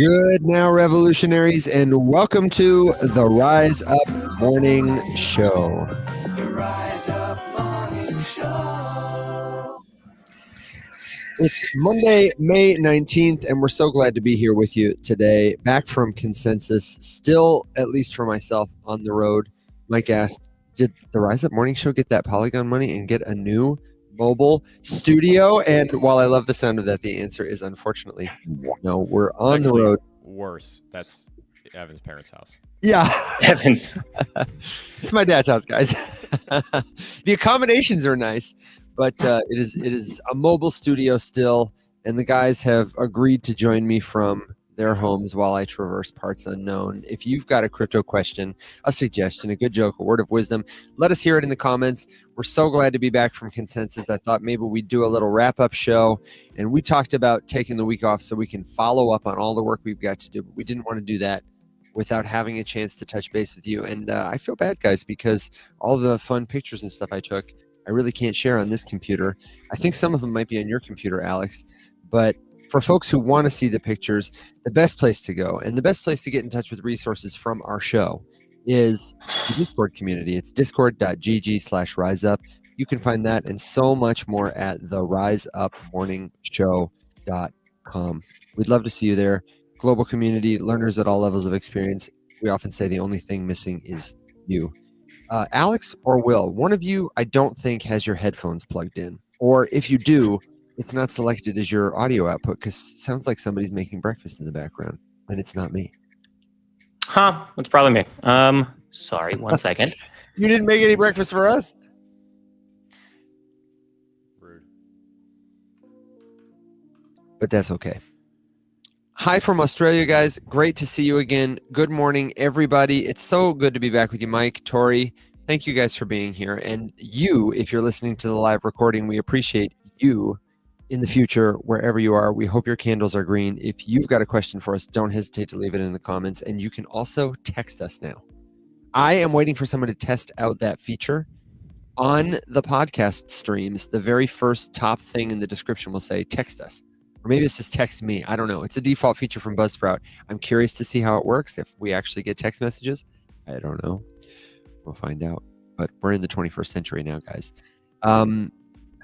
Good now, revolutionaries, and welcome to the Rise Up Morning Show. The Rise Up Morning Show. It's Monday, May 19th, and we're so glad to be here with you today. Back from Consensus, still, at least for myself, on the road. Mike asked, did the Rise Up Morning Show get that Polygon money and get a new mobile studio? And while I love the sound of that, the answer is unfortunately no. We're on the road. Worse. That's Evan's parents' house. Yeah. Evans. It's my dad's house, guys. The accommodations are nice, but it is a mobile studio still, and the guys have agreed to join me from their homes while I traverse parts unknown. If you've got a crypto question, a suggestion, a good joke, a word of wisdom, let us hear it in the comments. We're so glad to be back from Consensus. I thought maybe we'd do a little wrap-up show, and we talked about taking the week off so we can follow up on all the work we've got to do, but we didn't want to do that without having a chance to touch base with you. And I feel bad, guys, because all the fun pictures and stuff I took, I really can't share on this computer. I think some of them might be on your computer, Alex, but for folks who want to see the pictures, the best place to go and the best place to get in touch with resources from our show is the Discord community. It's discord.gg/riseup. You can find that and so much more at theriseupmorningshow.com. We'd love to see you there. Global community, learners at all levels of experience. We often say the only thing missing is you. Alex or Will, one of you I don't think has your headphones plugged in. Or if you do, it's not selected as your audio output because it sounds like somebody's making breakfast in the background, and it's not me. Huh, it's probably me. Sorry, 1 second. You didn't make any breakfast for us? Rude. But that's okay. Hi from Australia, guys. Great to see you again. Good morning, everybody. It's so good to be back with you, Mike, Tori. Thank you guys for being here. And you, if you're listening to the live recording, we appreciate you in the future, wherever you are. We hope your candles are green. If you've got a question for us, don't hesitate to leave it in the comments. And you can also text us now. I am waiting for someone to test out that feature. On the podcast streams, the very first top thing in the description will say, text us. Or maybe it says text me. I don't know. It's a default feature from Buzzsprout. I'm curious to see how it works. If we actually get text messages, I don't know. We'll find out. But we're in the 21st century now, guys. How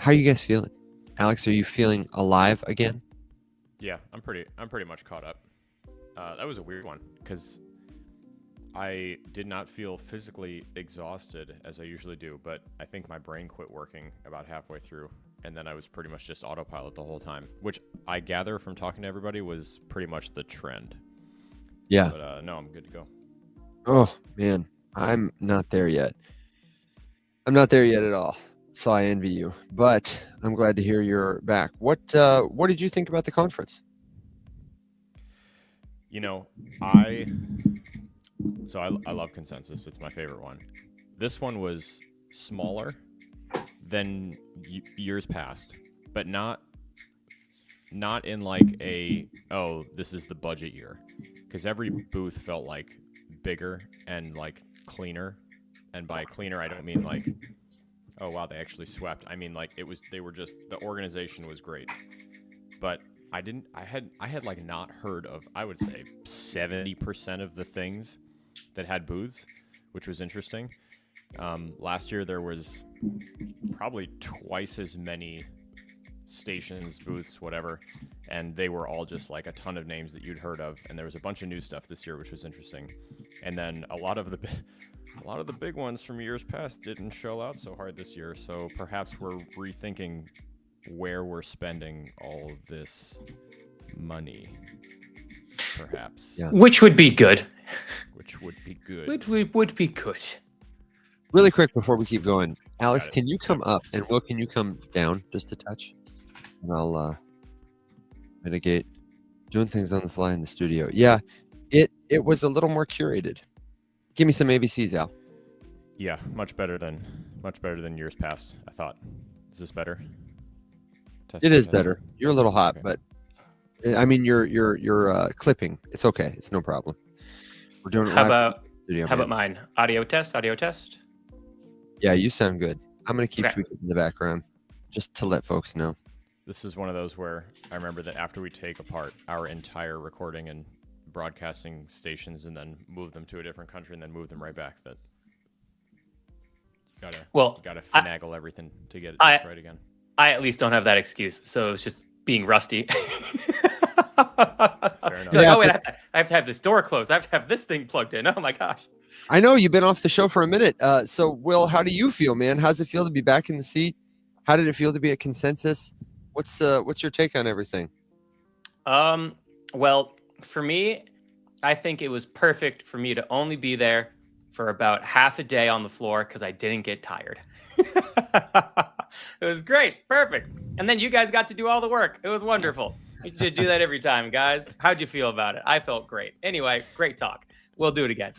are you guys feeling? Alex, are you feeling alive again? Yeah, I'm pretty much caught up. That was a weird one because I did not feel physically exhausted as I usually do, but I think my brain quit working about halfway through, and then I was pretty much just autopilot the whole time, which I gather from talking to everybody was pretty much the trend. Yeah. But no, I'm good to go. Oh, man. I'm not there yet. I'm not there yet at all. So I envy you, but I'm glad to hear you're back. What did you think about the conference? You know, I love Consensus. It's my favorite one. This one was smaller than years past, but not in like this is the budget year, because every booth felt like bigger and like cleaner. And by cleaner, I don't mean like, oh wow, they actually swept. I mean like the organization was great. But I had like not heard of, I would say 70% of the things that had booths, which was interesting. Last year there was probably twice as many stations, booths, whatever, and they were all just like a ton of names that you'd heard of, and there was a bunch of new stuff this year, which was interesting. And then a lot of the big ones from years past didn't show out so hard this year, so perhaps we're rethinking where we're spending all of this money. Perhaps. Yeah. Which would be good. Which would be good. Which would be good. Really quick before we keep going, Alex, can you come up, and Will, can you come down just a touch? And I'll mitigate doing things on the fly in the studio. Yeah, it was a little more curated. Give me some ABCs, Al. Yeah, much better than years past, I thought. Is this better? It is better. You're a little hot, okay. But I mean, you're clipping. It's okay. It's no problem. We're doing it How live. about mine? Audio test. Yeah, you sound good. I'm gonna keep tweaking in the background just to let folks know. This is one of those where I remember that after we take apart our entire recording and broadcasting stations and then move them to a different country and then move them right back. That you gotta finagle everything to get it just right again. I at least don't have that excuse, so it's just being rusty. Fair enough. Like, oh wait, I have to have this door closed. I have to have this thing plugged in. Oh my gosh. I know you've been off the show for a minute. So Will, how do you feel, man? How's it feel to be back in the seat? How did it feel to be at Consensus? What's your take on everything? Well, for me, I think it was perfect for me to only be there for about half a day on the floor because I didn't get tired. It was great. Perfect. And then you guys got to do all the work. It was wonderful. You should do that every time, guys. How'd you feel about it? I felt great. Anyway, great talk. We'll do it again.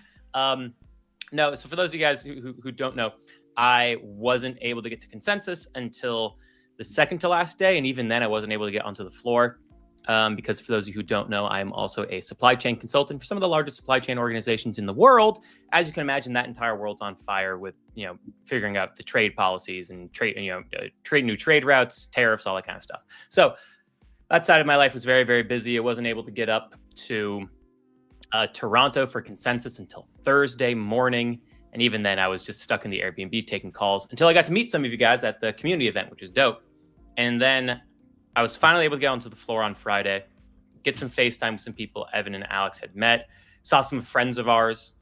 No, so for those of you guys who don't know, I wasn't able to get to Consensus until the second to last day. And even then, I wasn't able to get onto the floor because for those of you who don't know, I'm also a supply chain consultant for some of the largest supply chain organizations in the world. As you can imagine, that entire world's on fire with, figuring out the trade policies and new trade routes, tariffs, all that kind of stuff. So that side of my life was very, very busy. I wasn't able to get up to Toronto for Consensus until Thursday morning. And even then, I was just stuck in the Airbnb taking calls until I got to meet some of you guys at the community event, which is dope. And then I was finally able to get onto the floor on Friday, get some FaceTime with some people Evan and Alex had met, saw some friends of ours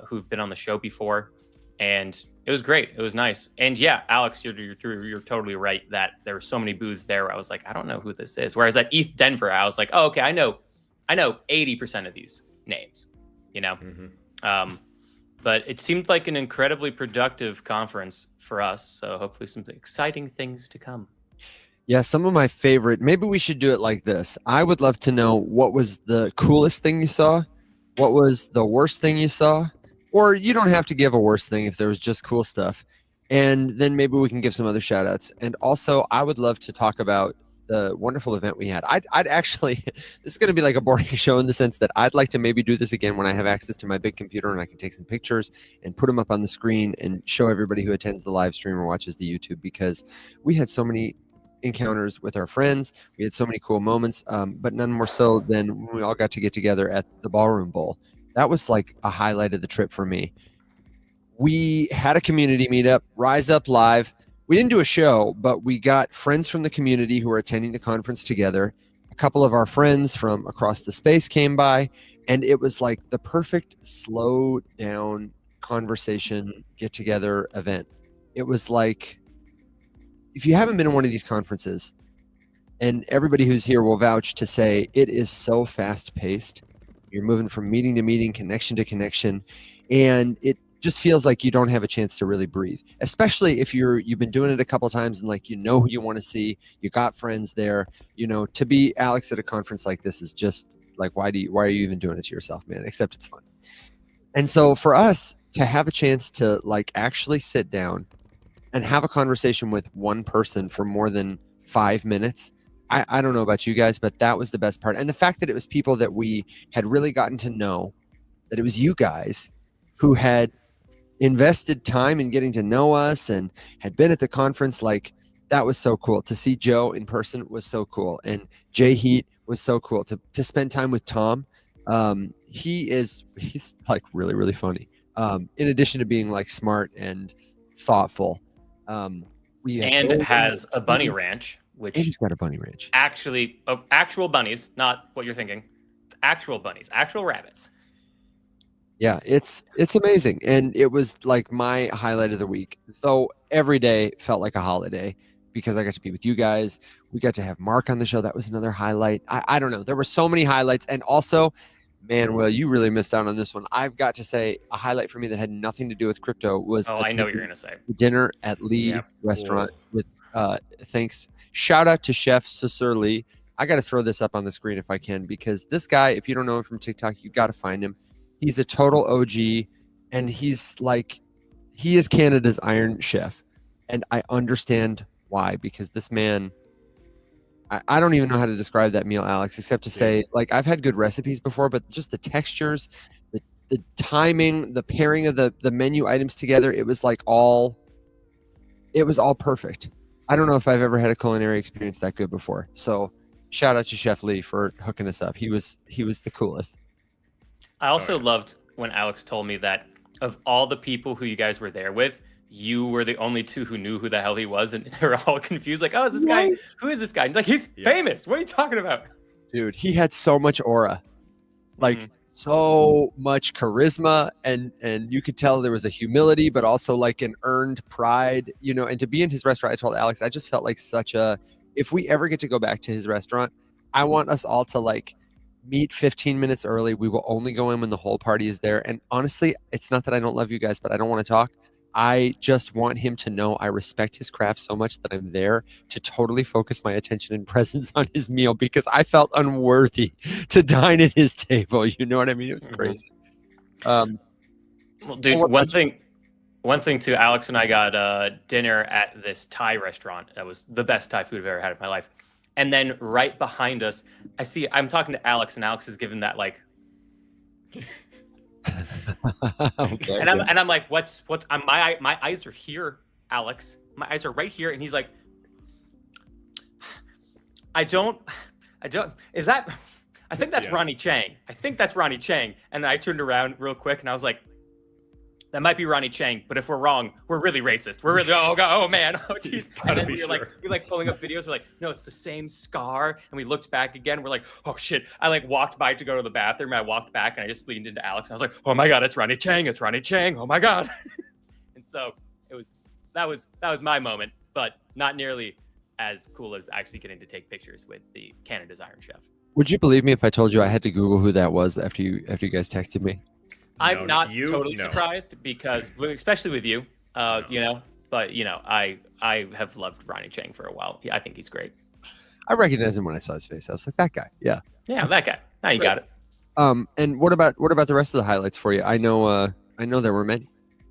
who've been on the show before. And it was great. It was nice. And yeah, Alex, you're totally right that there were so many booths there where I was like, I don't know who this is. Whereas at ETH Denver, I was like, oh, okay, I know 80% of these names, Mm-hmm. But it seemed like an incredibly productive conference for us. So hopefully some exciting things to come. Yeah, some of my favorite, maybe we should do it like this. I would love to know what was the coolest thing you saw, what was the worst thing you saw, or you don't have to give a worst thing if there was just cool stuff. And then maybe we can give some other shout outs. And also, I would love to talk about the wonderful event we had. I'd actually, this is going to be like a boring show in the sense that I'd like to maybe do this again when I have access to my big computer and I can take some pictures and put them up on the screen and show everybody who attends the live stream or watches the YouTube, because we had so many encounters with our friends. We had so many cool moments, but none more so than when we all got to get together at the Ballroom Bowl. That was like a highlight of the trip for me. We had a community meetup, Rise Up Live. We didn't do a show, but we got friends from the community who were attending the conference together. A couple of our friends from across the space came by, and it was like the perfect slow down conversation get together event. It was like, if you haven't been in one of these conferences, and everybody who's here will vouch to say it is so fast paced. You're moving from meeting to meeting, connection to connection, and it just feels like you don't have a chance to really breathe, especially if you've been doing it a couple of times and like, who you want to see, you got friends there, to be Alex at a conference like this is just like, why are you even doing it to yourself, man? Except it's fun. And so for us to have a chance to like actually sit down and have a conversation with one person for more than 5 minutes, I don't know about you guys, but that was the best part. And the fact that it was people that we had really gotten to know, that it was you guys who had invested time in getting to know us and had been at the conference, like that was so cool. To see Joe in person was so cool. And Jay Heat was so cool. To spend time with Tom, he's like really, really funny. In addition to being like smart and thoughtful. Has a bunny ranch, which he's got a bunny ranch. Actually, actual bunnies, not what you're thinking. Actual bunnies, actual rabbits. Yeah, it's amazing. And it was like my highlight of the week. Though every day felt like a holiday because I got to be with you guys. We got to have Mark on the show. That was another highlight. I don't know. There were so many highlights. And also, man, Will, you really missed out on this one. I've got to say a highlight for me that had nothing to do with crypto was I know what you're going to say. Dinner at Lee Restaurant with thanks. Shout out to Chef Cesar Lee. I got to throw this up on the screen if I can, because this guy, if you don't know him from TikTok, you got to find him. He's a total OG, and he is Canada's Iron Chef. And I understand why, because this man, I don't even know how to describe that meal, Alex, except to say, like, I've had good recipes before, but just the textures, the timing, the pairing of the menu items together, it was all perfect. I don't know if I've ever had a culinary experience that good before. So shout out to Chef Lee for hooking us up. He was the coolest. I also yeah. loved when Alex told me that of all the people who you guys were there with, you were the only two who knew who the hell he was, and they were all confused. Like, oh, is this guy? Right. Who is this guy? And like, he's Yeah. famous. What are you talking about? Dude, he had so much aura. Like Mhm. so much charisma, and you could tell there was a humility, but also like an earned pride, you know. And to be in his restaurant, I told Alex, I just felt like such a, if we ever get to go back to his restaurant, I want us all to like meet 15 minutes early. We will only go in when the whole party is there. And honestly, it's not that I don't love you guys, but I don't want to talk. I just want him to know I respect his craft so much that I'm there to totally focus my attention and presence on his meal, because I felt unworthy to dine at his table. You know what I mean? It was Mhm. crazy. Well, dude, what about you? one thing too. Alex and I got dinner at this Thai restaurant. That was the best Thai food I've ever had in my life. And then right behind us, I'm talking to Alex, and Alex is giving that like, Okay. and I'm like, what's my eyes are here, Alex. My eyes are right here, and he's like, I don't. Is that? I think that's Yeah. Ronnie Chang. I think that's Ronnie Chang. And then I turned around real quick, and I was like, that might be Ronnie Chang, but if we're wrong, we're really racist. We're really, oh god, oh man, oh jeez. And then we were like pulling up videos. We're like, no, it's the same scar. And we looked back again. We're like, oh shit. I like walked by to go to the bathroom. I walked back and I just leaned into Alex. And I was like, oh my god, it's Ronnie Chang. It's Ronnie Chang. Oh my god. And so that was my moment, but not nearly as cool as actually getting to take pictures with the Canada's Iron Chef. Would you believe me if I told you I had to Google who that was after you guys texted me? I'm No, not you- totally no. surprised because, especially with you, No. you know. But you know, I have loved Ronnie Chang for a while. I think he's great. I recognized him when I saw his face. I was like, that guy. Yeah. Yeah, that guy. Now you got it. And what about the rest of the highlights for you? I know there were many.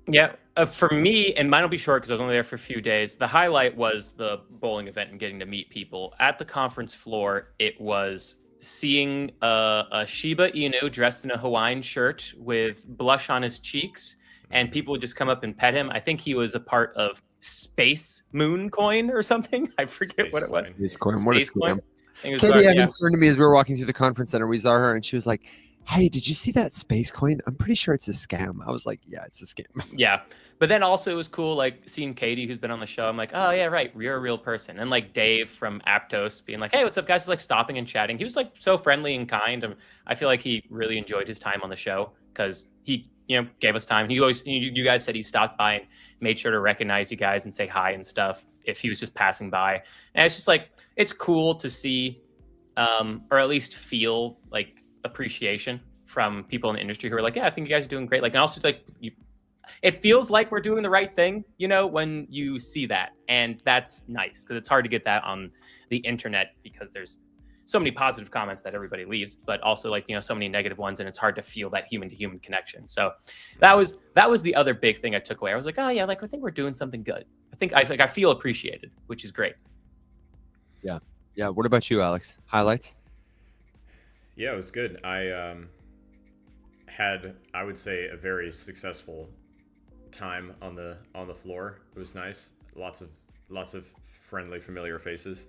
Yeah, for me, and mine will be short because I was only there for a few days. The highlight was the bowling event and getting to meet people at the conference floor. It was seeing a Shiba Inu dressed in a Hawaiian shirt with blush on his cheeks, and people would just come up and pet him. I think he was a part of Space Moon Coin or something. I forget Space what it was. Coin. Space Coin. What a Space Coin. scam. I think it was Katie about- yeah. Evans turned to me as we were walking through the conference center. We saw her and she was like, hey, did you see that Space Coin? I'm pretty sure it's a scam. I was like, yeah, it's a scam. Yeah. But then also it was cool, like seeing Katie, who's been on the show. I'm like, oh yeah, right. You're a real person. And like Dave from Aptos being like, hey, what's up, guys? Just like stopping and chatting. He was like so friendly and kind. And I feel like he really enjoyed his time on the show because he, gave us time. He always, you guys said he stopped by and made sure to recognize you guys and say hi and stuff if he was just passing by. And it's just like, it's cool to see, or at least feel like appreciation from people in the industry who are like, yeah, I think you guys are doing great. Like, and also it's like, it feels like we're doing the right thing, when you see that. And that's nice because it's hard to get that on the internet because there's so many positive comments that everybody leaves, but also like, so many negative ones. And it's hard to feel that human to human connection. So that was the other big thing I took away. I was like, oh yeah, like I think we're doing something good. I feel appreciated, which is great. Yeah. What about you, Alex? Highlights? Yeah, it was good. I had, I would say, a very successful time on the floor. It was nice. Lots of friendly, familiar faces.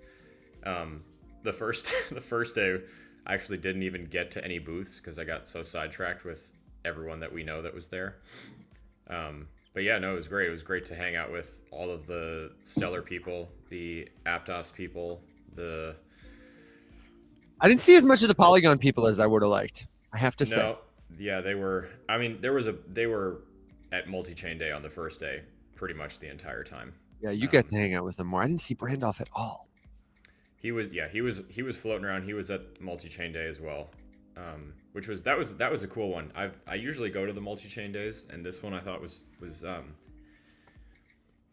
The first day, I actually didn't even get to any booths because I got so sidetracked with everyone that we know that was there. But yeah, no, it was great. It was great to hang out with all of the Stellar people, the Aptos people, I didn't see as much of the Polygon people as I would have liked, I have to say. No, yeah, they were. I mean, they were at multi-chain day on the first day, pretty much the entire time. Yeah, you got to hang out with them more. I didn't see Brandoff at all. He was floating around. He was at multi-chain day as well, which was that was a cool one. I usually go to the multi-chain days, and this one I thought was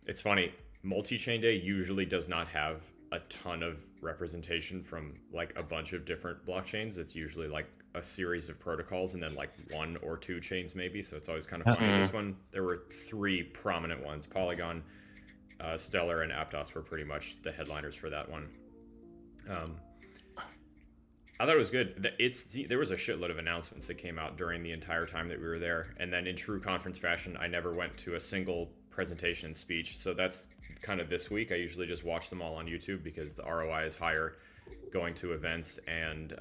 it's funny. Multi-chain day usually does not have a ton of representation from like a bunch of different blockchains. It's usually like a series of protocols and then like one or two chains maybe. So it's always kind of funny. This one, there were three prominent ones. Polygon, Stellar, and Aptos were pretty much the headliners for that one. I thought it was good. There was a shitload of announcements that came out during the entire time that we were there. And then in true conference fashion, I never went to a single presentation and speech. So that's kind of this week. I usually just watch them all on YouTube because the ROI is higher going to events and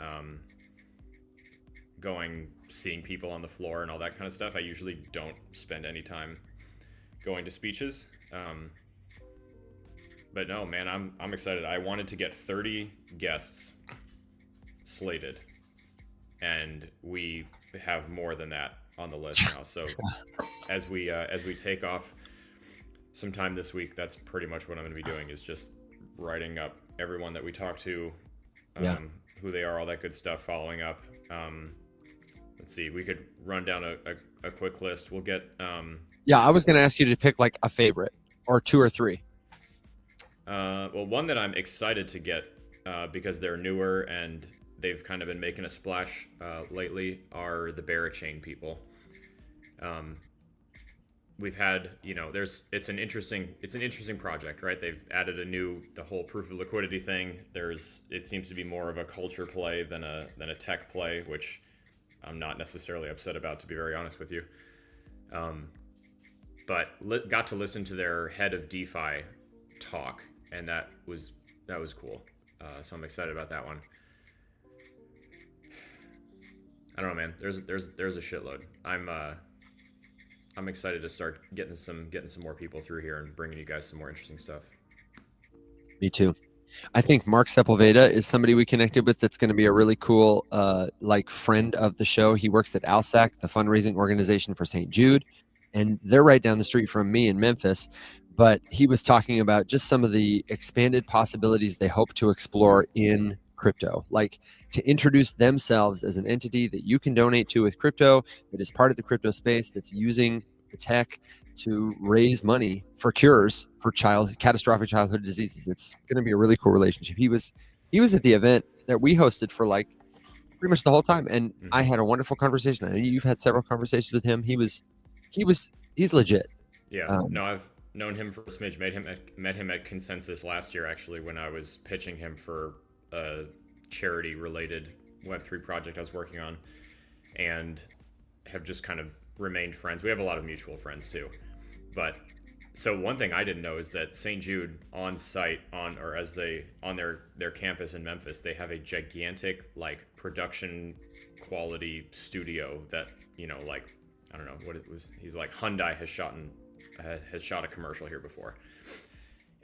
seeing people on the floor and all that kind of stuff. I usually don't spend any time going to speeches. But no, man, I'm excited. I wanted to get 30 guests slated, and we have more than that on the list now. So as we take off sometime this week, that's pretty much what I'm going to be doing, is just writing up everyone that we talk to, who they are, all that good stuff, following up. Let's see, we could run down a quick list. We'll get I was going to ask you to pick like a favorite or two or three. Well, one that I'm excited to get because they're newer and they've kind of been making a splash lately are the Barachain people. We've had, it's an interesting project, right? They've added the whole proof of liquidity thing. It seems to be more of a culture play than a tech play, which I'm not necessarily upset about, to be very honest with you. But got to listen to their head of DeFi talk, and that was cool. So I'm excited about that one. I don't know, man. There's a shitload. I'm excited to start getting some more people through here and bringing you guys some more interesting stuff. Me too. I think Mark Sepulveda is somebody we connected with that's going to be a really cool friend of the show. He works at ALSAC, the fundraising organization for St. Jude, and they're right down the street from me in Memphis. But he was talking about just some of the expanded possibilities they hope to explore in crypto, like to introduce themselves as an entity that you can donate to with crypto, that is part of the crypto space, that's using the tech to raise money for cures for catastrophic childhood diseases. It's going to be a really cool relationship. He was at the event that we hosted for like pretty much the whole time, and I had a wonderful conversation. I know you've had several conversations with him. He's legit. Yeah. No, I've known him for a smidge. Met him at Consensus last year, actually, when I was pitching him for a charity-related Web3 project I was working on, and have just kind of remained friends. We have a lot of mutual friends too. But so one thing I didn't know is that St. Jude on site on their campus in Memphis, they have a gigantic like production quality studio that, I don't know what it was. He's like, Hyundai has shot a commercial here before,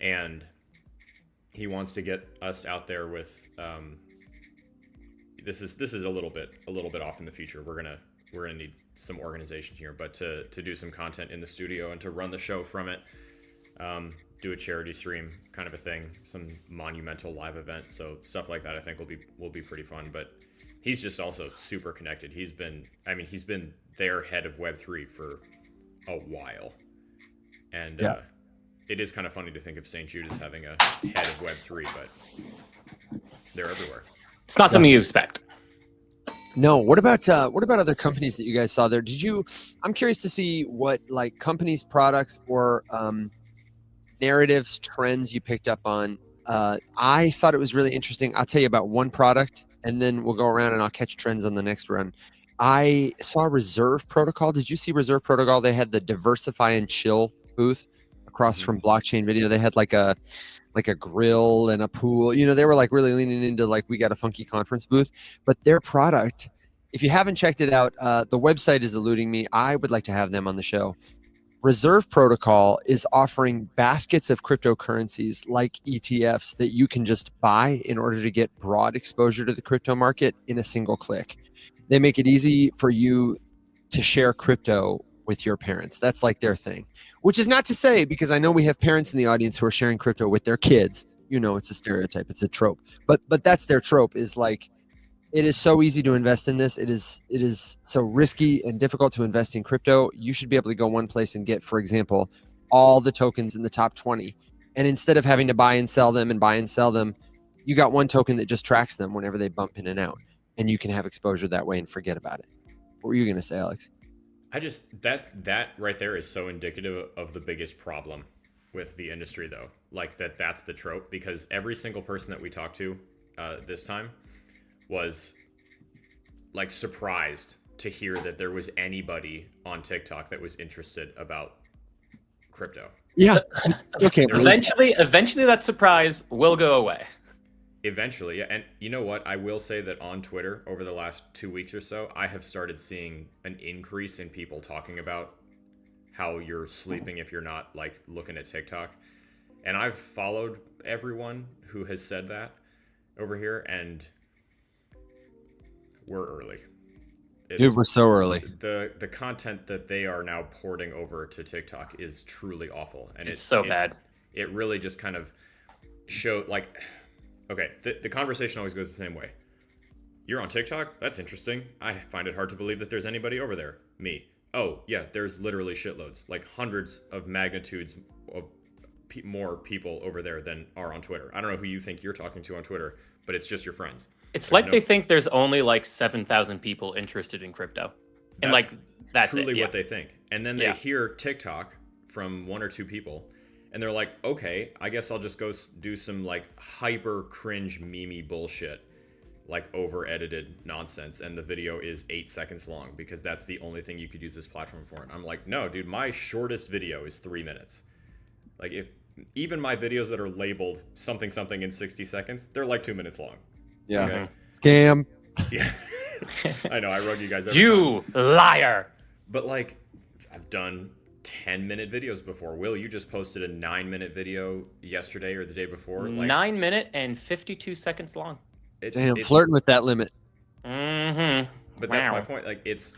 and he wants to get us out there with. This is a little bit off in the future. We're gonna need some organization here, but to do some content in the studio and to run the show from it, do a charity stream kind of a thing, some monumental live event. So stuff like that I think will be pretty fun. But he's just also super connected. He's been their head of Web3 for a while, and it is kind of funny to think of St. Jude as having a head of Web3, but they're everywhere. It's not something you expect. No. What about other companies that you guys saw there? I'm curious to see what like companies, products, or narratives, trends you picked up on. I thought it was really interesting. I'll tell you about one product, and then we'll go around and I'll catch trends on the next run. I saw Reserve Protocol. Did you see Reserve Protocol? They had the Diversify and Chill booth across from Blockchain Video. They had like a grill and a pool. They were like really leaning into like, we got a funky conference booth. But their product, if you haven't checked it out, the website is eluding me. I would like to have them on the show. Reserve Protocol is offering baskets of cryptocurrencies like ETFs that you can just buy in order to get broad exposure to the crypto market in a single click. They make it easy for you to share crypto with your parents. That's like their thing, which is not to say, because I know we have parents in the audience who are sharing crypto with their kids. It's a stereotype, it's a trope, but that's their trope, is like, it is so easy to invest in this. It is so risky and difficult to invest in crypto. You should be able to go one place and get, for example, all the tokens in the top 20. And instead of having to buy and sell them, you got one token that just tracks them whenever they bump in and out. And you can have exposure that way and forget about it. What were you going to say, Alex? That right there is so indicative of the biggest problem with the industry, though. Like that's the trope, because every single person that we talked to this time was like surprised to hear that there was anybody on TikTok that was interested about crypto. Yeah. Okay. Eventually that surprise will go away. Eventually, yeah. And you know what? I will say that on Twitter over the last 2 weeks or so, I have started seeing an increase in people talking about how you're sleeping if you're not like looking at TikTok. And I've followed everyone who has said that over here, and we're early. Dude, we're so early. The content that they are now porting over to TikTok is truly awful, and It's so bad. It really just kind of showed like, okay, the conversation always goes the same way. You're on TikTok? That's interesting. I find it hard to believe that there's anybody over there. Me. Oh yeah, there's literally shitloads, like hundreds of magnitudes of more people over there than are on Twitter. I don't know who you think you're talking to on Twitter, but it's just your friends. It's like they think there's only like 7,000 people interested in crypto. And like that's truly it, yeah. what they think. And then they Yeah. hear TikTok from one or two people and they're like, okay, I guess I'll just go do some like hyper cringe memey bullshit, like over edited nonsense. And the video is 8 seconds long because that's the only thing you could use this platform for. And I'm like, no, dude, my shortest video is 3 minutes. Like if even my videos that are labeled something something in 60 seconds, they're like 2 minutes long. Yeah. Okay? Scam. Yeah. I know, I rug you guys every You liar. But like, I've done 10-minute videos before. Will, you just posted a 9-minute video yesterday or the day before. Like, 9 minute and 52 seconds long. Damn, flirting with that limit. Mm-hmm. But that's my point. Like, it's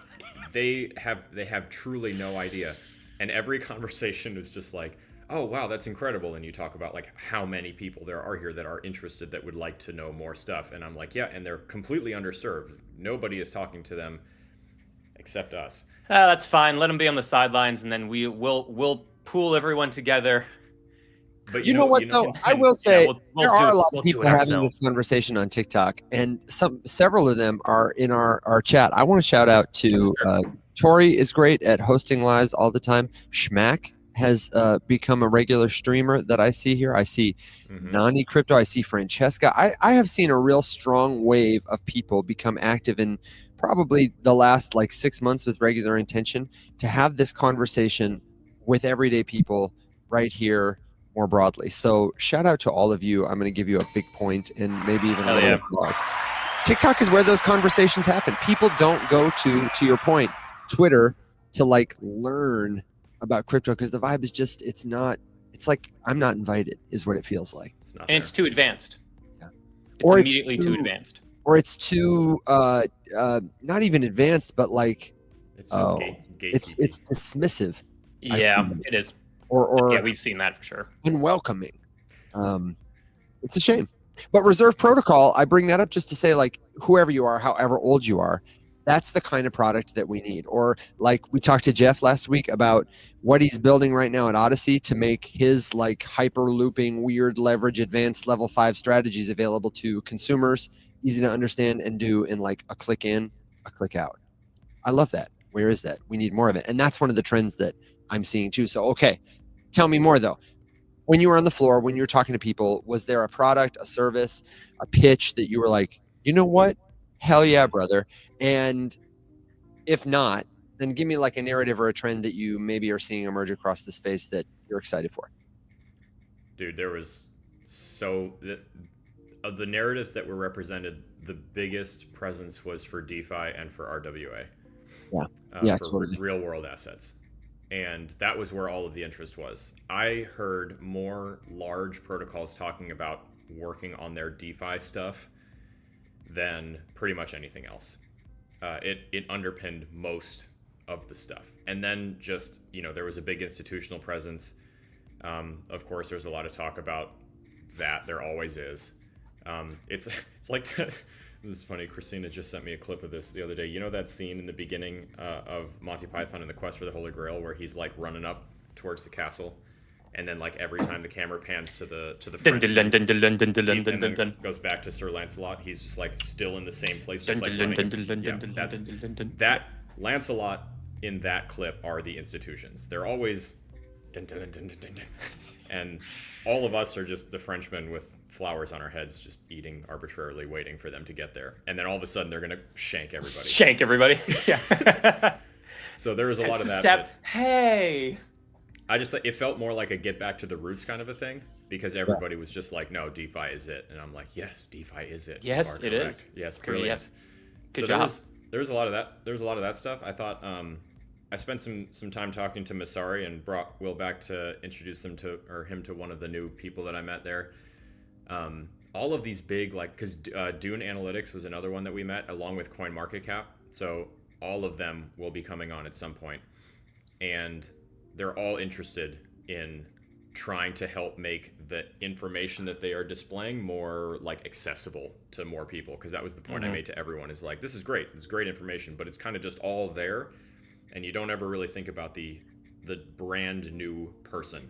they have truly no idea, and every conversation is just like, oh wow, that's incredible. And you talk about like how many people there are here that are interested that would like to know more stuff. And I'm like, yeah, and they're completely underserved. Nobody is talking to them except us. That's fine. Let them be on the sidelines, and then we'll pool everyone together. But You know what though? I will say there are a lot of people having ourselves. this conversation on TikTok, and several of them are in our chat. I want to shout out to Tori is great at hosting lives all the time. Schmack has become a regular streamer that I see here. I see Nani Crypto. I see Francesca. I have seen a real strong wave of people become active in probably the last like 6 months with regular intention to have this conversation with everyday people right here more broadly. So shout out to all of you. I'm going to give you a big point and maybe even a little applause. TikTok is where those conversations happen. People don't go to your point, Twitter to like learn about crypto because the vibe is just it's like I'm not invited is what it feels like. And it's too advanced. Yeah. It's Or immediately too advanced. Or it's too not even advanced, but like it's just it's dismissive. Yeah, it is. Or yeah, we've seen that for sure. Unwelcoming. It's a shame. But reserve protocol, I bring that up just to say like whoever you are, however old you are, that's the kind of product that we need. Or like we talked to Jeff last week about what he's building right now at Odyssey to make his like hyper looping, weird leverage, advanced level 5 strategies available to consumers, easy to understand and do in like a click in, a click out. I love that. Where is that? We need more of it. And that's one of the trends that I'm seeing too. So, okay, tell me more though. When you were on the floor, when you were talking to people, was there a product, a service, a pitch that you were like, you know what? Hell yeah, brother. And if not, then give me like a narrative or a trend that you maybe are seeing emerge across the space that you're excited for. Dude, there was of the narratives that were represented, the biggest presence was for DeFi and for RWA. Yeah. For Totally. real world assets. And that was where all of the interest was. I heard more large protocols talking about working on their DeFi stuff than pretty much anything else. It underpinned most of the stuff. And then just, there was a big institutional presence. Of course, there's a lot of talk about that. There always is. It's like this is funny. Christina just sent me a clip of this the other day. You know that scene in the beginning of Monty Python and the Quest for the Holy Grail where he's like running up towards the castle, and then like every time the camera pans to the French and then goes back to Sir Lancelot, he's just like still in the same place, just like running. Yeah, that Lancelot in that clip are the institutions. They're always and all of us are just the Frenchmen with flowers on our heads, just eating arbitrarily, waiting for them to get there. And then all of a sudden, they're gonna shank everybody. Yeah. So there was a lot of that. Hey. I just thought it felt more like a get back to the roots kind of a thing. because everybody was just like, no, DeFi is it. And I'm like, yes, DeFi is it. Yes, You are it correct. is. Yes, brilliant. Yes. Good So job. There was a lot of that. There was a lot of that stuff. I thought I spent some time talking to Masari and brought Will back to introduce him to one of the new people that I met there. All of these big, like, because Dune Analytics was another one that we met along with CoinMarketCap. So all of them will be coming on at some point, and they're all interested in trying to help make the information that they are displaying more like accessible to more people, because that was the point I made to everyone, is like, this is great information, but it's kind of just all there, and you don't ever really think about the brand new person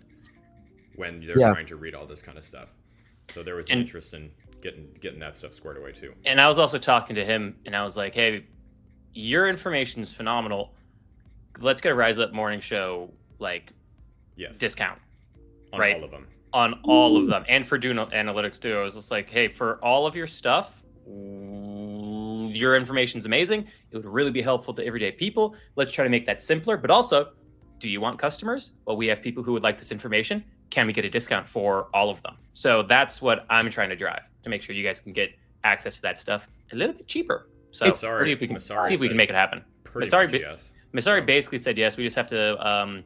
when they're trying to read all this kind of stuff. So there was an interest in getting that stuff squared away too. And I was also talking to him, and I was like, hey, your information is phenomenal. Let's get a Rise Up morning show like discount. On right? all of them. On all of them. And for Dune Analytics too. I was just like, hey, for all of your stuff, your information's amazing. It would really be helpful to everyday people. Let's try to make that simpler. But also, do you want customers? Well, we have people who would like this information. Can we get a discount for all of them? So that's what I'm trying to drive, to make sure you guys can get access to that stuff a little bit cheaper. So see if we can make it happen. Masari basically said yes. We just have to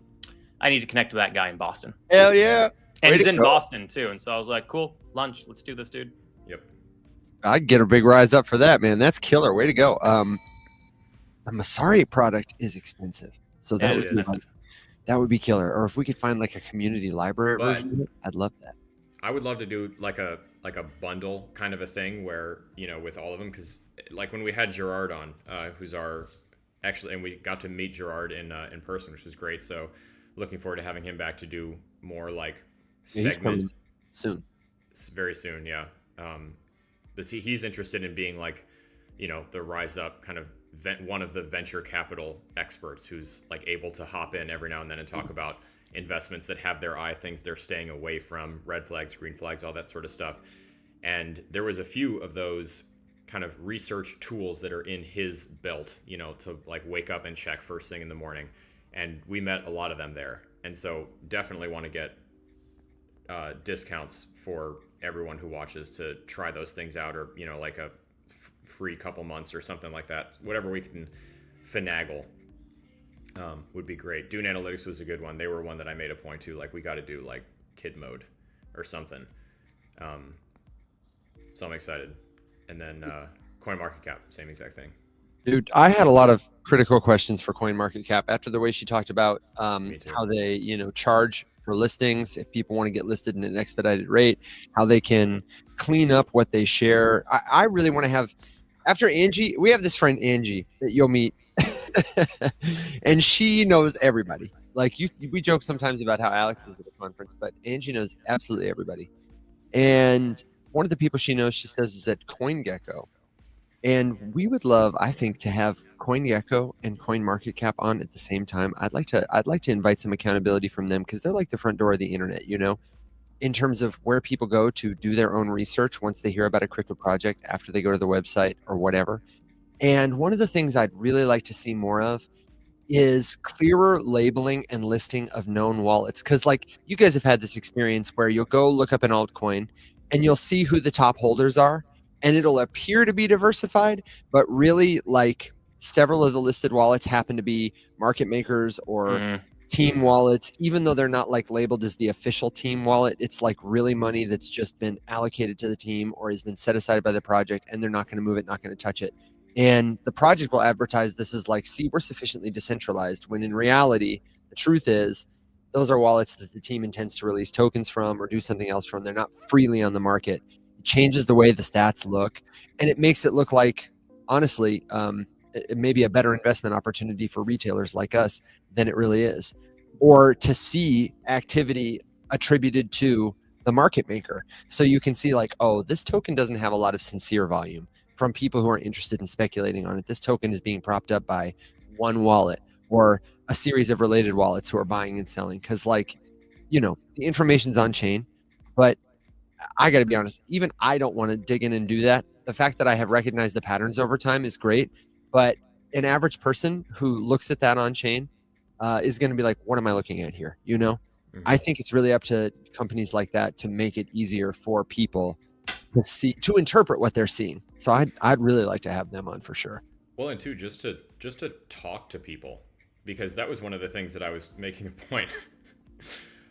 I need to connect with that guy in Boston. Hell yeah. And he's in Boston too. And so I was like, cool, lunch. Let's do this, dude. Yep. I'd get a big rise up for that, man. That's killer. Way to go. The Masari product is expensive. So that would be killer. Or if we could find like a community library version of it, I'd love that. I would love to do like a bundle kind of a thing where, you know, with all of them, because like when we had Gerard on, who's and we got to meet Gerard in person, which was great. So looking forward to having him back to do more like He's coming soon. Very soon, yeah. But he's interested in being like, you know, the Rise Up kind of one of the venture capital experts who's like able to hop in every now and then and talk about investments that have their eye, things they're staying away from, red flags, green flags, all that sort of stuff. And there was a few of those kind of research tools that are in his belt, you know, to like wake up and check first thing in the morning. And we met a lot of them there. And so definitely want to get discounts for everyone who watches to try those things out, or, you know, like a free couple months or something like that. Whatever we can finagle would be great. Dune Analytics was a good one. They were one that I made a point to, like, we got to do like kid mode or something. So I'm excited. And then CoinMarketCap, same exact thing. Dude, I had a lot of critical questions for CoinMarketCap after the way she talked about how they, you know, charge for listings if people want to get listed in an expedited rate, how they can clean up what they share. I really want to have, after Angie, we have this friend Angie that you'll meet, and she knows everybody. Like we joke sometimes about how Alex is at the conference, but Angie knows absolutely everybody. And one of the people she knows, she says, is at CoinGecko. And we would love, I think, to have CoinGecko and CoinMarketCap on at the same time. I'd like to invite some accountability from them, because they're like the front door of the internet, you know, in terms of where people go to do their own research once they hear about a crypto project after they go to the website or whatever. And one of the things I'd really like to see more of is clearer labeling and listing of known wallets. Because like you guys have had this experience where you'll go look up an altcoin and you'll see who the top holders are, and it'll appear to be diversified, but really like several of the listed wallets happen to be market makers or team wallets, even though they're not like labeled as the official team wallet. It's like really money that's just been allocated to the team or has been set aside by the project, and they're not going to move it, not going to touch it. And the project will advertise this as like, see, we're sufficiently decentralized, when in reality, the truth is those are wallets that the team intends to release tokens from or do something else from. They're not freely on the market. It changes the way the stats look, and it makes it look like, honestly, it may be a better investment opportunity for retailers like us than it really is, or to see activity attributed to the market maker. So you can see like, oh, this token doesn't have a lot of sincere volume from people who are interested in speculating on it. This token is being propped up by one wallet or a series of related wallets who are buying and selling. Because, like, you know, the information's on chain, but I got to be honest, even I don't want to dig in and do that. The fact that I have recognized the patterns over time is great, but an average person who looks at that on chain is going to be like, what am I looking at here? You know? I think it's really up to companies like that to make it easier for people to interpret what they're seeing. So I'd really like to have them on for sure. Well, and two, just to talk to people, because that was one of the things that I was making a point.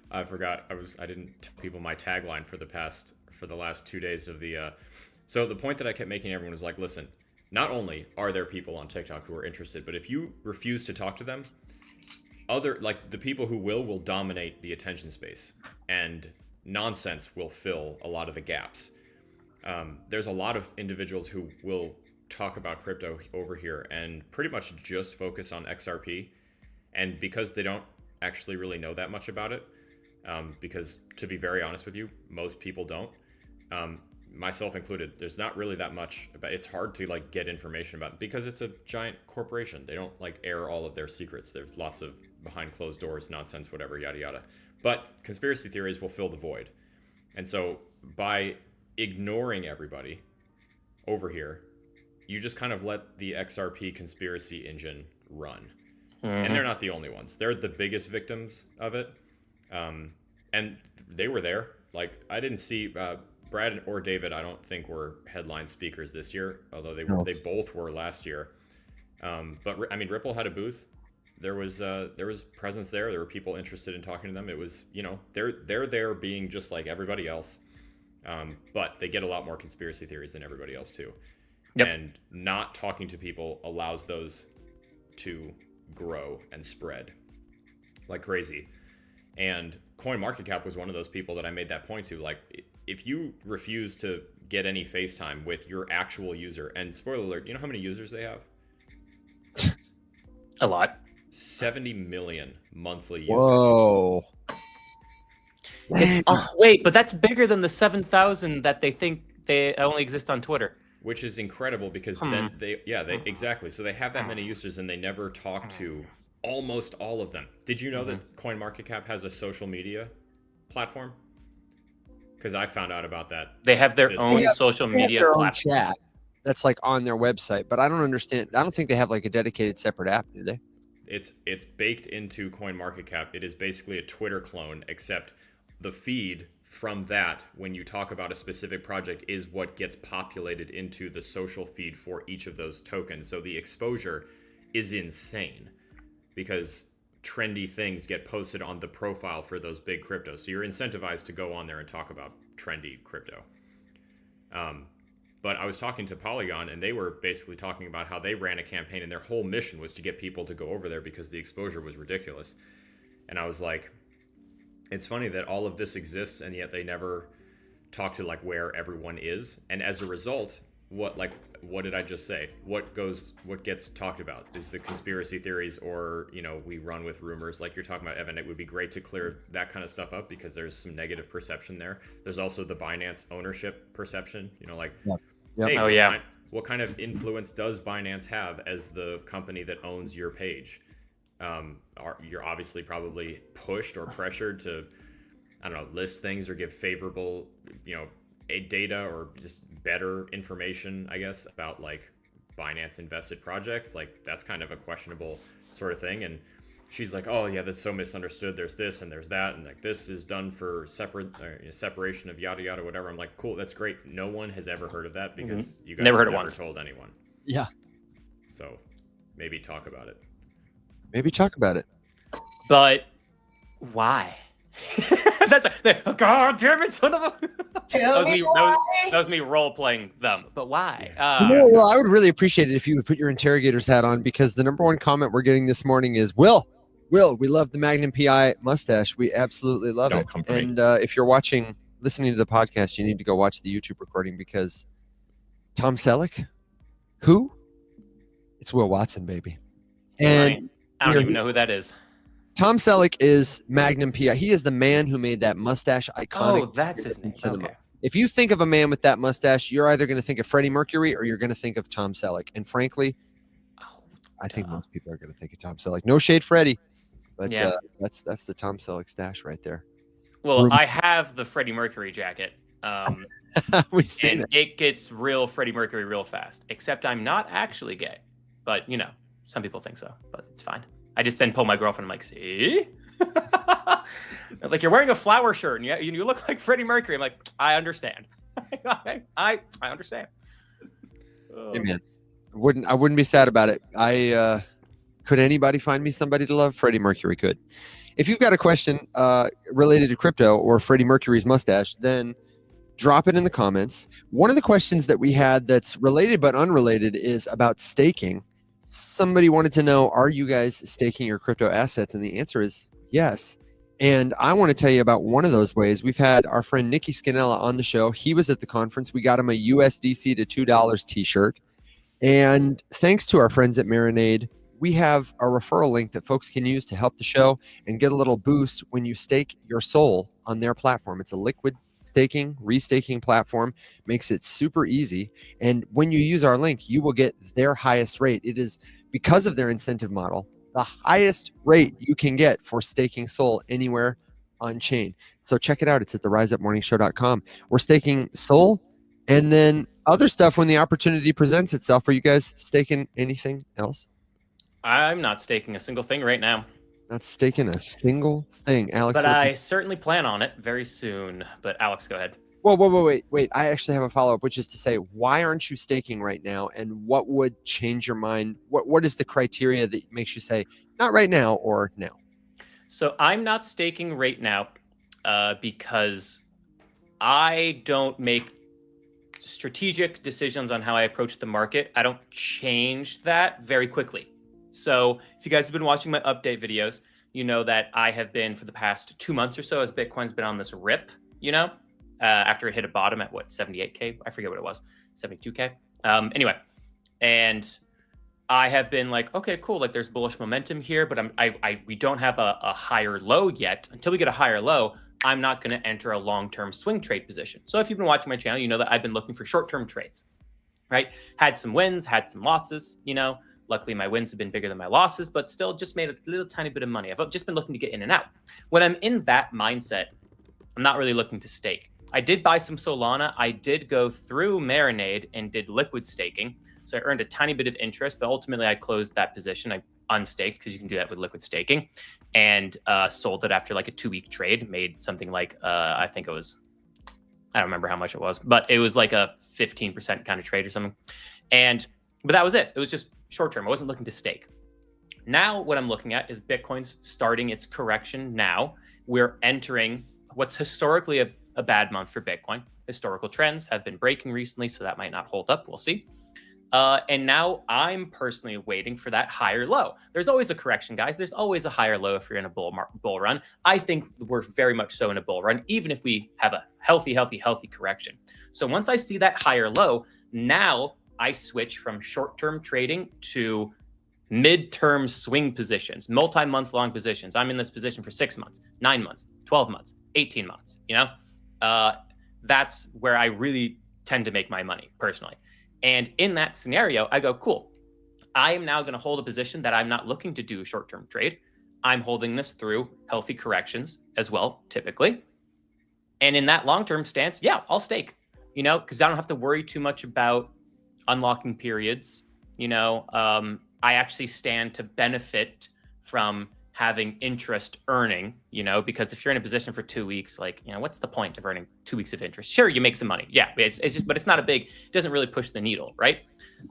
I forgot I didn't tell people my tagline for the last 2 days of the. So the point that I kept making everyone was like, listen, not only are there people on TikTok who are interested, but if you refuse to talk to them, the people who will dominate the attention space, and nonsense will fill a lot of the gaps. There's a lot of individuals who will talk about crypto over here and pretty much just focus on XRP, and because they don't actually really know that much about it, because to be very honest with you, most people don't, myself included, there's not really that much about it's hard to like get information about it because it's a giant corporation. They don't like air all of their secrets. There's lots of behind closed doors nonsense, whatever, yada yada. But conspiracy theories will fill the void. And so by ignoring everybody over here, you just kind of let the XRP conspiracy engine run. And they're not the only ones. They're the biggest victims of it. And they were there. Like, I didn't see Brad or David, I don't think were headline speakers this year, although they both were last year. But I mean, Ripple had a booth. There was presence there. There were people interested in talking to them. It was, they're there being just like everybody else. But they get a lot more conspiracy theories than everybody else too. Yep. And not talking to people allows those to grow and spread like crazy. And CoinMarketCap was one of those people that I made that point to. Like, if you refuse to get any FaceTime with your actual user, and spoiler alert, you know how many users they have? A lot. 70 million monthly users. Whoa. It's wait, but that's bigger than the 7,000 that they think they only exist on Twitter. Which is incredible because then they exactly. So they have that many users and they never talk to almost all of them. Did you know that CoinMarketCap has a social media platform? Because I found out about that. They have their own social media their platform. own chat that's like on their website, but I don't understand. I don't think they have like a dedicated separate app, do they? It's baked into CoinMarketCap. It is basically a Twitter clone, except the feed from that, when you talk about a specific project, is what gets populated into the social feed for each of those tokens. So the exposure is insane because trendy things get posted on the profile for those big cryptos. So you're incentivized to go on there and talk about trendy crypto. But I was talking to Polygon and they were basically talking about how they ran a campaign and their whole mission was to get people to go over there because the exposure was ridiculous. And I was like, it's funny that all of this exists and yet they never talk to like where everyone is. And as a result, what did I just say? What gets talked about is the conspiracy theories, or, we run with rumors like you're talking about, Evan. It would be great to clear that kind of stuff up because there's some negative perception there. There's also the Binance ownership perception, Hey, oh yeah. What kind of influence does Binance have as the company that owns your page? You're obviously probably pushed or pressured to, I don't know, list things or give favorable, data or just better information, I guess, about like Binance invested projects. Like, that's kind of a questionable sort of thing. And she's like, oh yeah, that's so misunderstood. There's this and there's that, and like this is done for separation of yada yada whatever. I'm like, cool, that's great. No one has ever heard of that because you guys never told anyone. Yeah. So maybe talk about it. But why? That's God damn it, son of a. That was me role playing them. But why? Well, I would really appreciate it if you would put your interrogator's hat on, because the number one comment we're getting this morning is, Will, we love the Magnum PI mustache. We absolutely love it. And if you're listening to the podcast, you need to go watch the YouTube recording, because Tom Selleck, who? It's Will Watson, baby. And I don't even know who that is. Tom Selleck is Magnum PI. He is the man who made that mustache iconic. Oh, that's his name. Cinema. Okay. If you think of a man with that mustache, you're either going to think of Freddie Mercury or you're going to think of Tom Selleck. And frankly, I think most people are going to think of Tom Selleck. No shade, Freddie, but that's the Tom Selleck stash right there. Well, I have the Freddie Mercury jacket. We've seen it gets real Freddie Mercury real fast. Except I'm not actually gay, but some people think so. But it's fine. I just then pull my girlfriend. I'm like, see? Like, you're wearing a flower shirt and you look like Freddie Mercury. I'm like, I understand. I understand. Hey man, I wouldn't be sad about it. Could anybody find me somebody to love? Freddie Mercury could. If you've got a question related to crypto or Freddie Mercury's mustache, then drop it in the comments. One of the questions that we had that's related but unrelated is about staking. Somebody wanted to know, are you guys staking your crypto assets? And the answer is yes. And I want to tell you about one of those ways. We've had our friend Nicky Scanella on the show. He was at the conference. We got him a USDC to $2 t-shirt. And thanks to our friends at Marinade, we have a referral link that folks can use to help the show and get a little boost when you stake your soul on their platform. It's a liquid staking, restaking platform, makes it super easy. And when you use our link, you will get their highest rate. It is, because of their incentive model, the highest rate you can get for staking soul anywhere on chain. So check it out. It's at theriseupmorningshow.com. We're staking soul and then other stuff when the opportunity presents itself. Are you guys staking anything else? I'm not staking a single thing right now. Not staking a single thing, Alex. But I certainly plan on it very soon. But Alex, go ahead. Whoa, wait. I actually have a follow-up, which is to say, why aren't you staking right now? And what would change your mind? What is the criteria that makes you say, not right now or now? So I'm not staking right now because I don't make strategic decisions on how I approach the market. I don't change that very quickly. So if you guys have been watching my update videos, you know that I have been, for the past 2 months or so, as Bitcoin's been on this rip, after it hit a bottom at 78K, I forget what it was, 72K. Anyway, and I have been like, okay, cool. Like, there's bullish momentum here, but we don't have a higher low yet. Until we get a higher low, I'm not going to enter a long-term swing trade position. So if you've been watching my channel, you know that I've been looking for short-term trades, right? Had some wins, had some losses, Luckily, my wins have been bigger than my losses, but still just made a little tiny bit of money. I've just been looking to get in and out. When I'm in that mindset, I'm not really looking to stake. I did buy some Solana. I did go through Marinade and did liquid staking. So I earned a tiny bit of interest, but ultimately I closed that position. I unstaked, because you can do that with liquid staking, and sold it after like a 2-week trade. Made something like, I think it was, I don't remember how much it was, but it was like a 15% kind of trade or something. But that was it. It was just short term. I wasn't looking to stake. Now what I'm looking at is Bitcoin's starting its correction now. We're entering what's historically a bad month for Bitcoin. Historical trends have been breaking recently, so that might not hold up. We'll see. And now I'm personally waiting for that higher low. There's always a correction, guys. There's always a higher low if you're in a bull run. I think we're very much so in a bull run, even if we have a healthy correction. So once I see that higher low, now I switch from short-term trading to mid-term swing positions, multi-month long positions. I'm in this position for 6 months, 9 months, 12 months, 18 months, That's where I really tend to make my money personally. And in that scenario, I go, cool. I am now going to hold a position that I'm not looking to do a short-term trade. I'm holding this through healthy corrections as well, typically. And in that long-term stance, yeah, I'll stake, because I don't have to worry too much about unlocking periods. I actually stand to benefit from having interest earning, because if you're in a position for 2 weeks, what's the point of earning 2 weeks of interest? Sure, you make some money. Yeah, but it's not it doesn't really push the needle, right?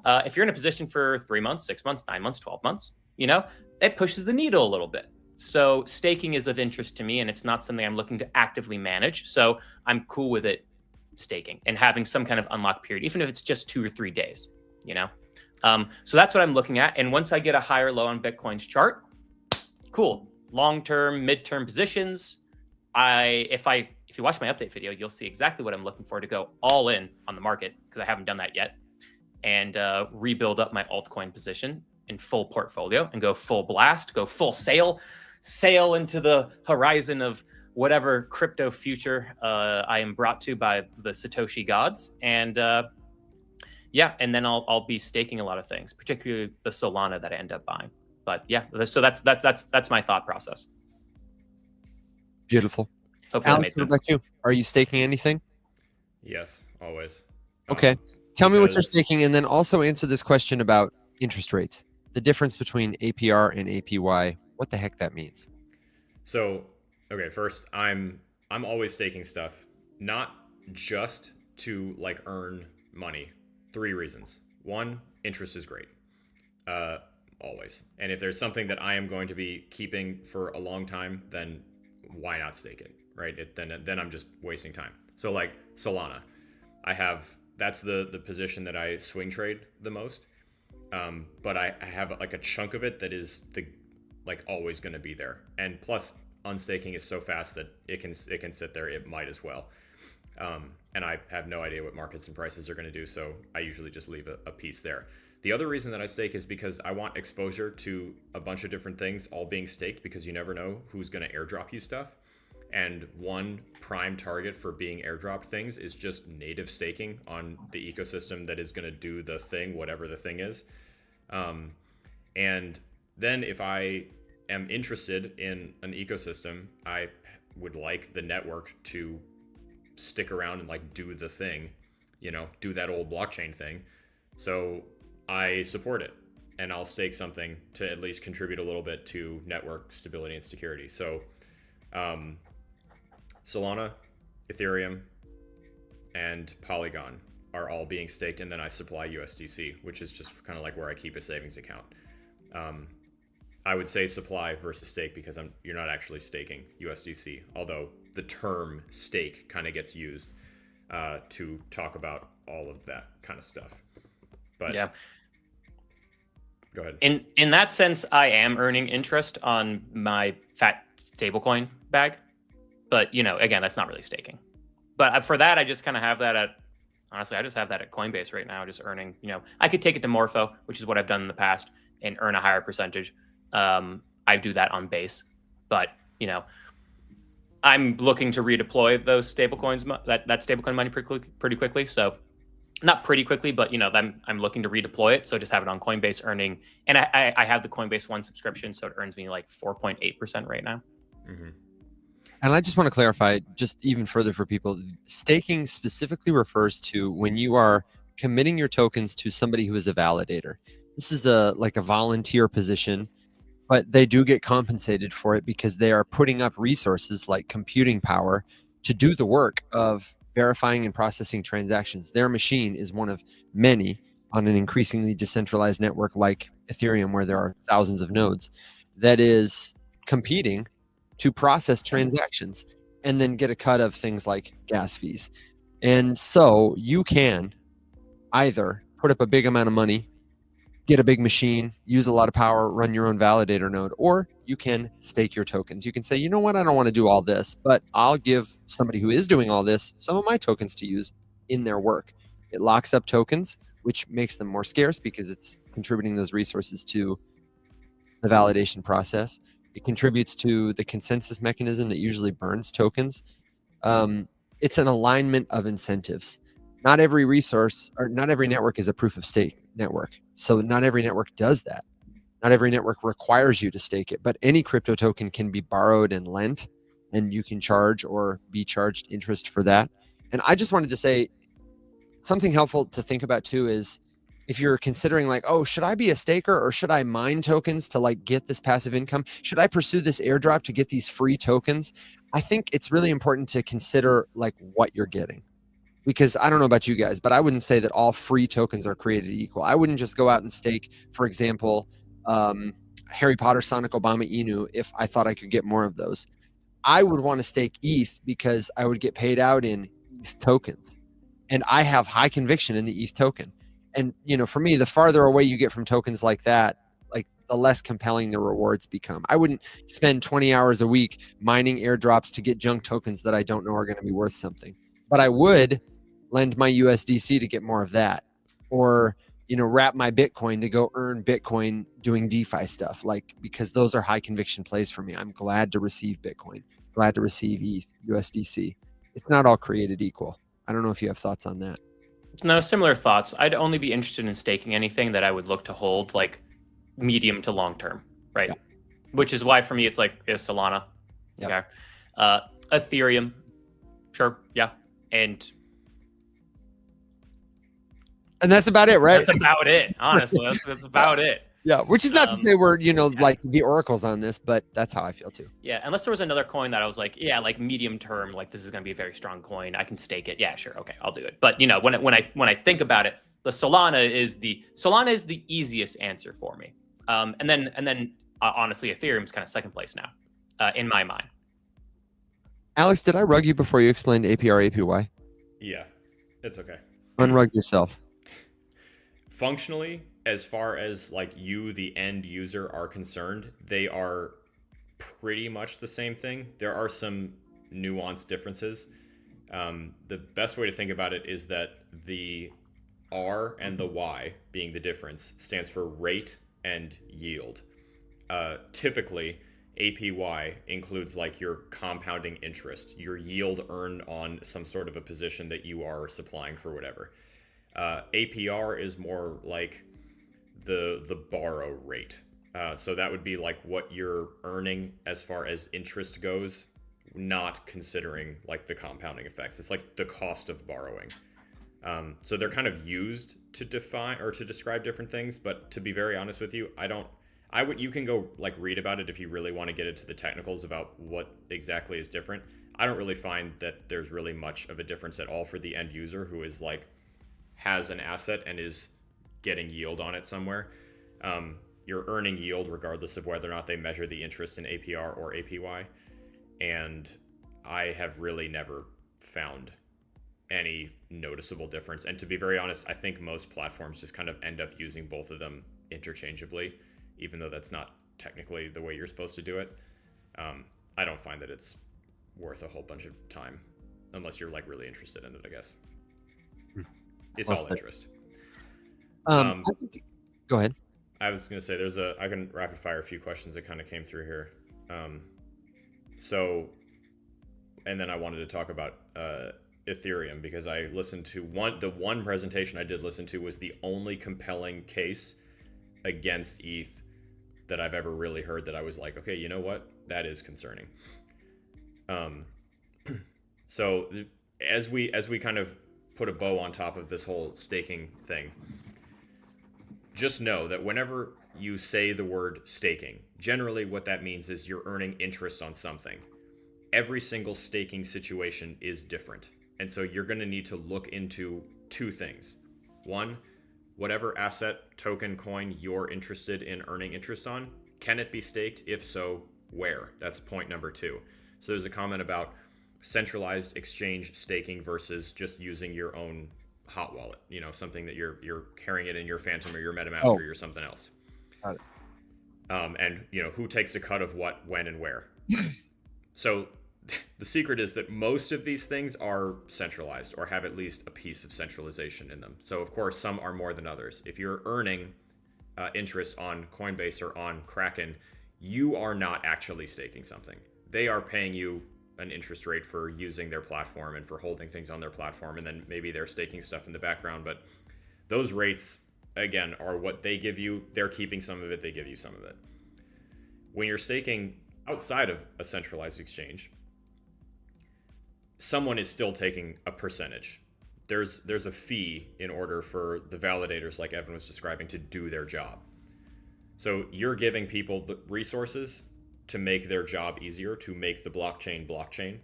If you're in a position for 3 months, 6 months, 9 months, 12 months, it pushes the needle a little bit. So staking is of interest to me, and it's not something I'm looking to actively manage. So I'm cool with it staking and having some kind of unlock period, even if it's just 2 or 3 days, So that's what I'm looking at. And once I get a higher low on Bitcoin's chart, cool. Long-term, mid-term positions. If you watch my update video, you'll see exactly what I'm looking for to go all in on the market, because I haven't done that yet, and rebuild up my altcoin position in full portfolio and go full blast, go full sail into the horizon of whatever crypto future I am brought to by the Satoshi gods. And and then I'll be staking a lot of things, particularly the Solana that I end up buying. But yeah, so that's my thought process. Beautiful. Hopefully Alex, what about you? Are you staking anything? Yes, always. Okay. Tell me what you're staking, and then also answer this question about interest rates. The difference between APR and APY, what the heck that means. So, okay, first, I'm always staking stuff, not just to like earn money. 3 reasons. 1, interest is great. Always. And if there's something that I am going to be keeping for a long time, then why not stake it, right? Then I'm just wasting time. So like Solana, that's the position that I swing trade the most. But I have like a chunk of it that is always going to be there. And plus, unstaking is so fast that it can sit there. It might as well. And I have no idea what markets and prices are going to do, so I usually just leave a piece there. The other reason that I stake is because I want exposure to a bunch of different things all being staked, because you never know who's going to airdrop you stuff. And one prime target for being airdropped things is just native staking on the ecosystem that is going to do the thing, whatever the thing is. And then if I am interested in an ecosystem, I would like the network to stick around and like do the thing, do that old blockchain thing. So I support it, and I'll stake something to at least contribute a little bit to network stability and security. So Solana, Ethereum, and Polygon are all being staked, and then I supply USDC, which is just kind of like where I keep a savings account. I would say supply versus stake because you're not actually staking USDC, although the term stake kind of gets used to talk about all of that kind of stuff. But yeah, go ahead. In that sense, I am earning interest on my fat stablecoin bag, but again, that's not really staking. But for that, I just kind of have that at. Honestly, I just have that at Coinbase right now, just earning. I could take it to Morpho, which is what I've done in the past, and earn a higher percentage. I do that on Base, but I'm looking to redeploy those stablecoins, that stablecoin money pretty quickly. So, not pretty quickly, but I'm looking to redeploy it. So just have it on Coinbase earning, and I have the Coinbase One subscription, so it earns me like 4.8% right now. Mm-hmm. And I just want to clarify, just even further for people, staking specifically refers to when you are committing your tokens to somebody who is a validator. This is like a volunteer position, but they do get compensated for it because they are putting up resources like computing power to do the work of verifying and processing transactions. Their machine is one of many on an increasingly decentralized network like Ethereum, where there are thousands of nodes, that is competing to process transactions and then get a cut of things like gas fees. And so you can either put up a big amount of money, get a big machine, use a lot of power, run your own validator node, or you can stake your tokens. You can say, you know what, I don't want to do all this, but I'll give somebody who is doing all this some of my tokens to use in their work. It locks up tokens, which makes them more scarce because it's contributing those resources to the validation process. It contributes to the consensus mechanism that usually burns tokens. It's an alignment of incentives. Not every resource or not every network is a proof of stake network. So not every network does that. Not every network requires you to stake it, but any crypto token can be borrowed and lent, and you can charge or be charged interest for that. And I just wanted to say something helpful to think about too is if you're considering like, oh, should I be a staker or should I mine tokens to like get this passive income? Should I pursue this airdrop to get these free tokens? I think it's really important to consider like what you're getting. Because I don't know about you guys, but I wouldn't say that all free tokens are created equal. I wouldn't just go out and stake, for example, Harry Potter, Sonic, Obama, Inu, if I thought I could get more of those. I would want to stake ETH because I would get paid out in ETH tokens. And I have high conviction in the ETH token. And, for me, the farther away you get from tokens like that, like the less compelling the rewards become. I wouldn't spend 20 hours a week mining airdrops to get junk tokens that I don't know are going to be worth something. But I would lend my USDC to get more of that, or wrap my Bitcoin to go earn Bitcoin doing DeFi stuff, because those are high conviction plays for me. I'm glad to receive Bitcoin, glad to receive ETH, USDC. It's not all created equal. I don't know if you have thoughts on that. No, similar thoughts. I'd only be interested in staking anything that I would look to hold like medium to long term, right? Yeah. Which is why for me it's like Solana, yep. Okay, Ethereum, sure, yeah, and that's about it, right? That's about it. Honestly, that's about it. Yeah, which is not to say we're, Yeah. like the oracles on this, but that's how I feel too. Yeah, unless there was another coin that I was like, yeah, like medium term, like this is going to be a very strong coin. I can stake it. Yeah, sure, okay, I'll do it. But when I think about it, the Solana is the easiest answer for me. And then honestly, Ethereum's kind of second place now, in my mind. Alex, did I rug you before you explained APR, APY? Yeah, it's okay. Unrug yourself. Functionally, as far as like you, the end user, are concerned, they are pretty much the same thing. There are some nuanced differences. The best way to think about it is that the R and the Y, being the difference, stands for rate and yield. Typically, APY includes like your compounding interest, your yield earned on some sort of a position that you are supplying for whatever. APR is more like the borrow rate. So that would be like what you're earning as far as interest goes, not considering like the compounding effects. It's like the cost of borrowing. So they're kind of used to define or to describe different things, but to be very honest with you, you can go like read about it if you really want to get into the technicals about what exactly is different. I don't really find that there's really much of a difference at all for the end user who is like has an asset and is getting yield on it somewhere. You're earning yield regardless of whether or not they measure the interest in APR or APY. And I have really never found any noticeable difference. And to be very honest, I think most platforms just kind of end up using both of them interchangeably, even though that's not technically the way you're supposed to do it. I don't find that it's worth a whole bunch of time unless you're like really interested in it, I guess. It's Well all said. interest. I think, go ahead. I was going to say I can rapid fire a few questions that kind of came through here. And then I wanted to talk about Ethereum because I listened to the one presentation I did listen to was the only compelling case against ETH that I've ever really heard that I was like, okay, you know what? That is concerning. So as we kind of put a bow on top of this whole staking thing, just know that whenever you say the word staking, generally what that means is you're earning interest on something. Every single staking situation is different. And so you're going to need to look into two things. One, whatever asset, token, coin you're interested in earning interest on, can it be staked? If so, where? That's point number 2. So there's a comment about centralized exchange staking versus just using your own hot wallet, something that you're carrying it in your Phantom or your MetaMask or your something else. Got it. And who takes a cut of what, when, and where. So the secret is that most of these things are centralized or have at least a piece of centralization in them. So of course, some are more than others. If you're earning interest on Coinbase or on Kraken, you are not actually staking something. They are paying you an interest rate for using their platform and for holding things on their platform, and then maybe they're staking stuff in the background. But those rates, again, are what they give you. They're keeping some of it, they give you some of it. When you're staking outside of a centralized exchange, someone is still taking a percentage. There's a fee in order for the validators, like Evan was describing, to do their job. So you're giving people the resources to make their job easier, to make the blockchain,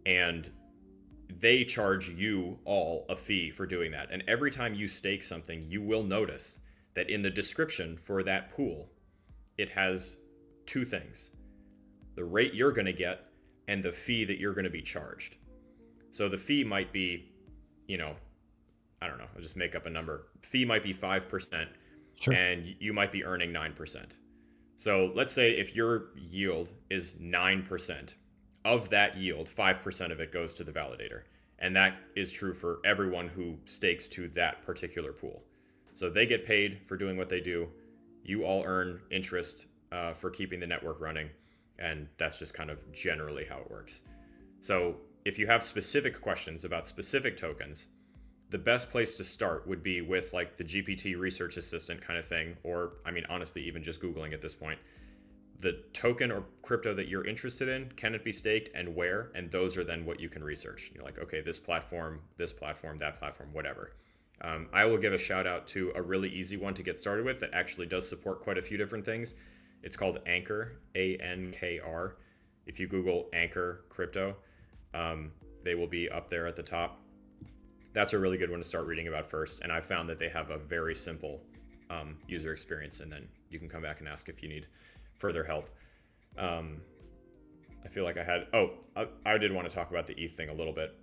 and they charge you all a fee for doing that. And every time you stake something, you will notice that in the description for that pool, it has two things: the rate you're going to get and the fee that you're going to be charged. So the fee might be, I don't know, I'll just make up a number. Fee might be 5%, sure, and you might be earning 9%. So let's say if your yield is 9%, of that yield, 5% of it goes to the validator. And that is true for everyone who stakes to that particular pool. So they get paid for doing what they do. You all earn interest for keeping the network running. And that's just kind of generally how it works. So if you have specific questions about specific tokens, the best place to start would be with like the GPT research assistant kind of thing, or honestly, even just Googling at this point, the token or crypto that you're interested in, can it be staked and where? And those are then what you can research. You're like, okay, this platform, that platform, whatever. I will give a shout out to a really easy one to get started with that actually does support quite a few different things. It's called Anchor, ANKR. If you Google Anchor Crypto, they will be up there at the top. That's a really good one to start reading about first. And I found that they have a very simple user experience, and then you can come back and ask if you need further help. I feel like I did want to talk about the ETH thing a little bit.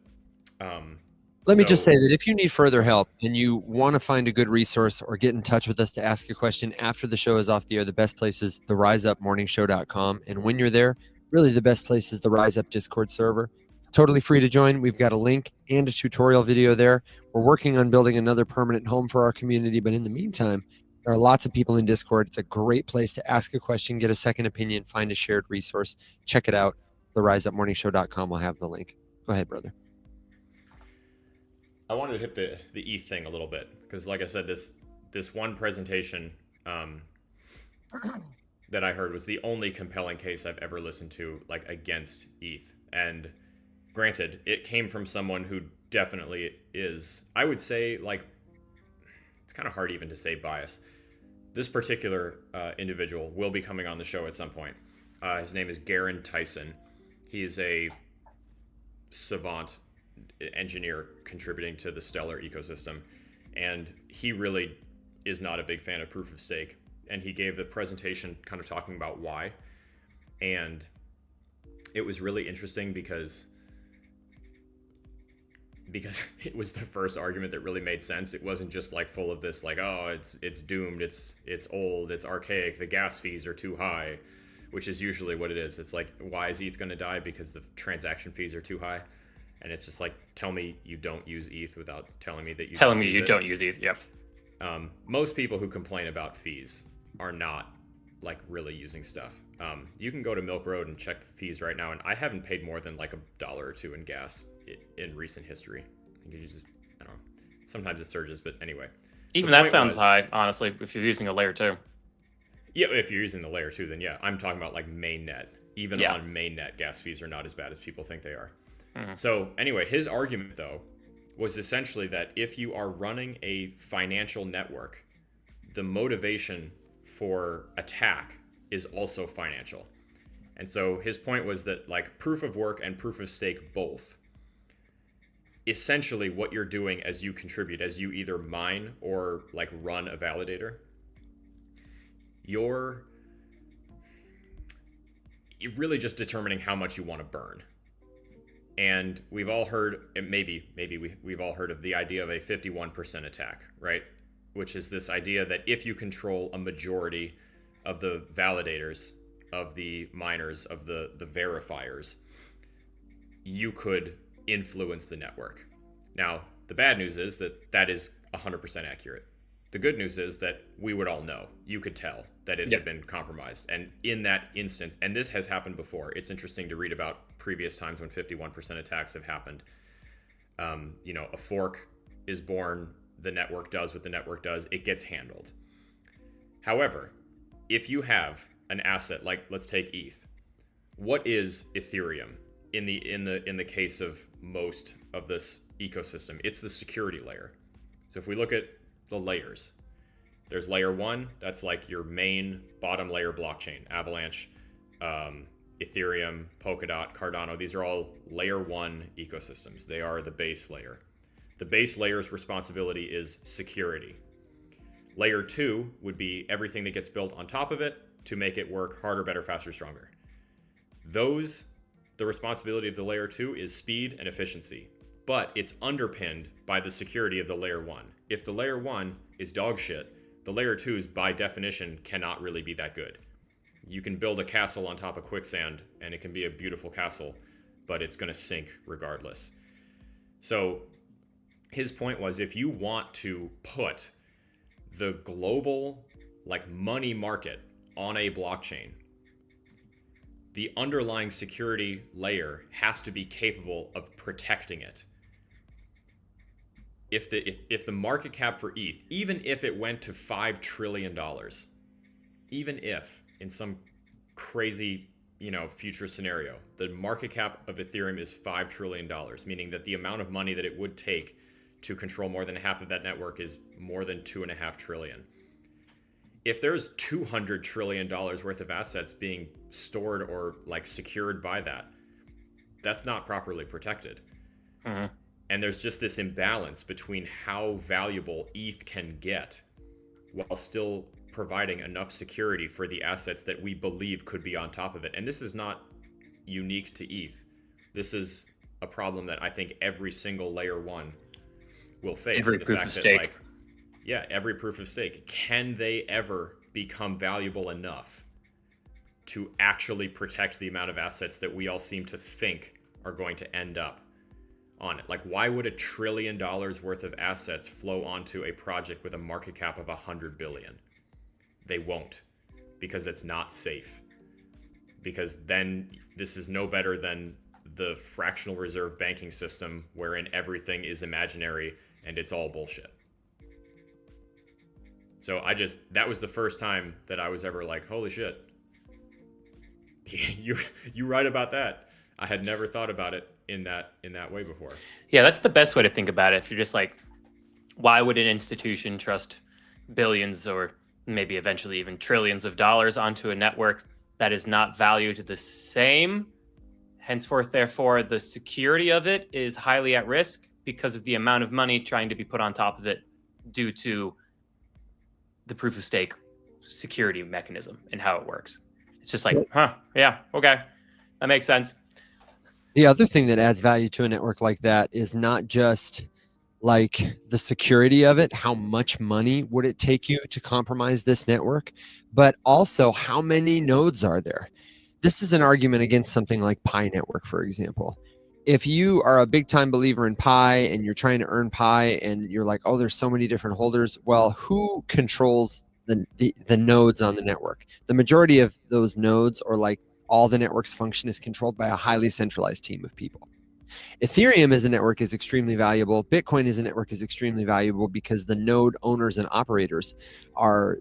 Let me just say that if you need further help and you want to find a good resource or get in touch with us to ask a question after the show is off the air, the best place is theriseupmorningshow.com. And when you're there, really the best place is the Rise Up Discord server. It's totally free to join. We've got a link and a tutorial video there. We're working on building another permanent home for our community, but in the meantime, there are lots of people in Discord. It's a great place to ask a question, get a second opinion, find a shared resource. Check it out. TheRiseUpMorningShow.com will have the link. Go ahead, brother. I wanted to hit the ETH thing a little bit because, like I said, this one presentation that I heard was the only compelling case I've ever listened to, like, against ETH. And granted, it came from someone who definitely is, I would say, like, it's kind of hard even to say bias. This particular individual will be coming on the show at some point. His name is Garen Tyson. He is a savant engineer contributing to the Stellar ecosystem, and he really is not a big fan of proof of stake. And he gave the presentation kind of talking about why, and it was really interesting because it was the first argument that really made sense. It wasn't just like full of this like, oh, it's doomed, it's old, it's archaic, the gas fees are too high, which is usually what it is. It's like, why is ETH going to die? Because the transaction fees are too high. And it's just like, tell me you don't use ETH without telling me that you Telling me you don't use ETH. Yep. Most people who complain about fees are not like really using stuff. You can go to Milk Road and check the fees right now, and I haven't paid more than like $1 or $2 in gas in recent history. I think I don't know. Sometimes it surges, but anyway. Even that sounds high, honestly, if you're using a layer 2. Yeah, if you're using the layer 2, then yeah. I'm talking about like mainnet. Even on mainnet, gas fees are not as bad as people think they are. Mm-hmm. So anyway, his argument though was essentially that if you are running a financial network, the motivation for attack is also financial. And so his point was that like proof of work and proof of stake both, essentially what you're doing as you contribute, as you either mine or like run a validator, you're really just determining how much you want to burn. And we've all heard, we've all heard of the idea of a 51% attack, right? Which is this idea that if you control a majority of the validators, of the miners, of the verifiers, you could influence the network. Now, the bad news is that is 100% accurate. The good news is that we would all know. You could tell that it had been compromised. And in that instance, and this has happened before, it's interesting to read about previous times when 51% attacks have happened. A fork is born, the network does what the network does, it gets handled. However, if you have an asset like, let's take ETH, what is Ethereum in the case of most of this ecosystem? It's the security layer. So if we look at the layers, there's layer 1, that's like your main bottom layer blockchain, Avalanche, Ethereum, Polkadot, Cardano. These are all layer 1 ecosystems. They are the base layer. The base layer's responsibility is security. Layer 2 would be everything that gets built on top of it to make it work harder, better, faster, stronger. The responsibility of the layer 2 is speed and efficiency, but it's underpinned by the security of the layer 1. If the layer 1 is dog shit, the layer 2s by definition cannot really be that good. You can build a castle on top of quicksand and it can be a beautiful castle, but it's going to sink regardless. So his point was, if you want to put the global like money market on a blockchain, the underlying security layer has to be capable of protecting it. If the market cap for ETH, even if it went to $5 trillion, even if in some crazy, future scenario, the market cap of Ethereum is $5 trillion, meaning that the amount of money that it would take to control more than half of that network is more than 2.5 trillion. If there's $200 trillion worth of assets being stored or like secured by that, that's not properly protected. Mhm. And there's just this imbalance between how valuable ETH can get while still providing enough security for the assets that we believe could be on top of it. And this is not unique to ETH. This is a problem that I think every single layer one will face. Every The proof fact of that, stake. like, yeah, every proof of stake. Can they ever become valuable enough to actually protect the amount of assets that we all seem to think are going to end up on it? Like, why would $1 trillion worth of assets flow onto a project with a market cap of 100 billion? They won't, because it's not safe. Because then this is no better than the fractional reserve banking system wherein everything is imaginary and it's all bullshit. So that was the first time that I was ever like, holy shit. You right about that. I had never thought about it in that way before. Yeah, that's the best way to think about it. If you're just like, why would an institution trust billions or maybe eventually even trillions of dollars onto a network that is not valued the same? Henceforth, therefore, the security of it is highly at risk because of the amount of money trying to be put on top of it due to the proof of stake security mechanism and how it works. It's just like, yeah, okay, that makes sense. The other thing that adds value to a network like that is not just like the security of it, how much money would it take you to compromise this network, but also how many nodes are there. This is an argument against something like Pi Network, for example. If you are a big time believer in Pi and you're trying to earn Pi and you're like, oh, there's so many different holders. Well, who controls the nodes on the network? The majority of those nodes, or like all the network's function, is controlled by a highly centralized team of people. Ethereum as a network is extremely valuable. Bitcoin as a network is extremely valuable because the node owners and operators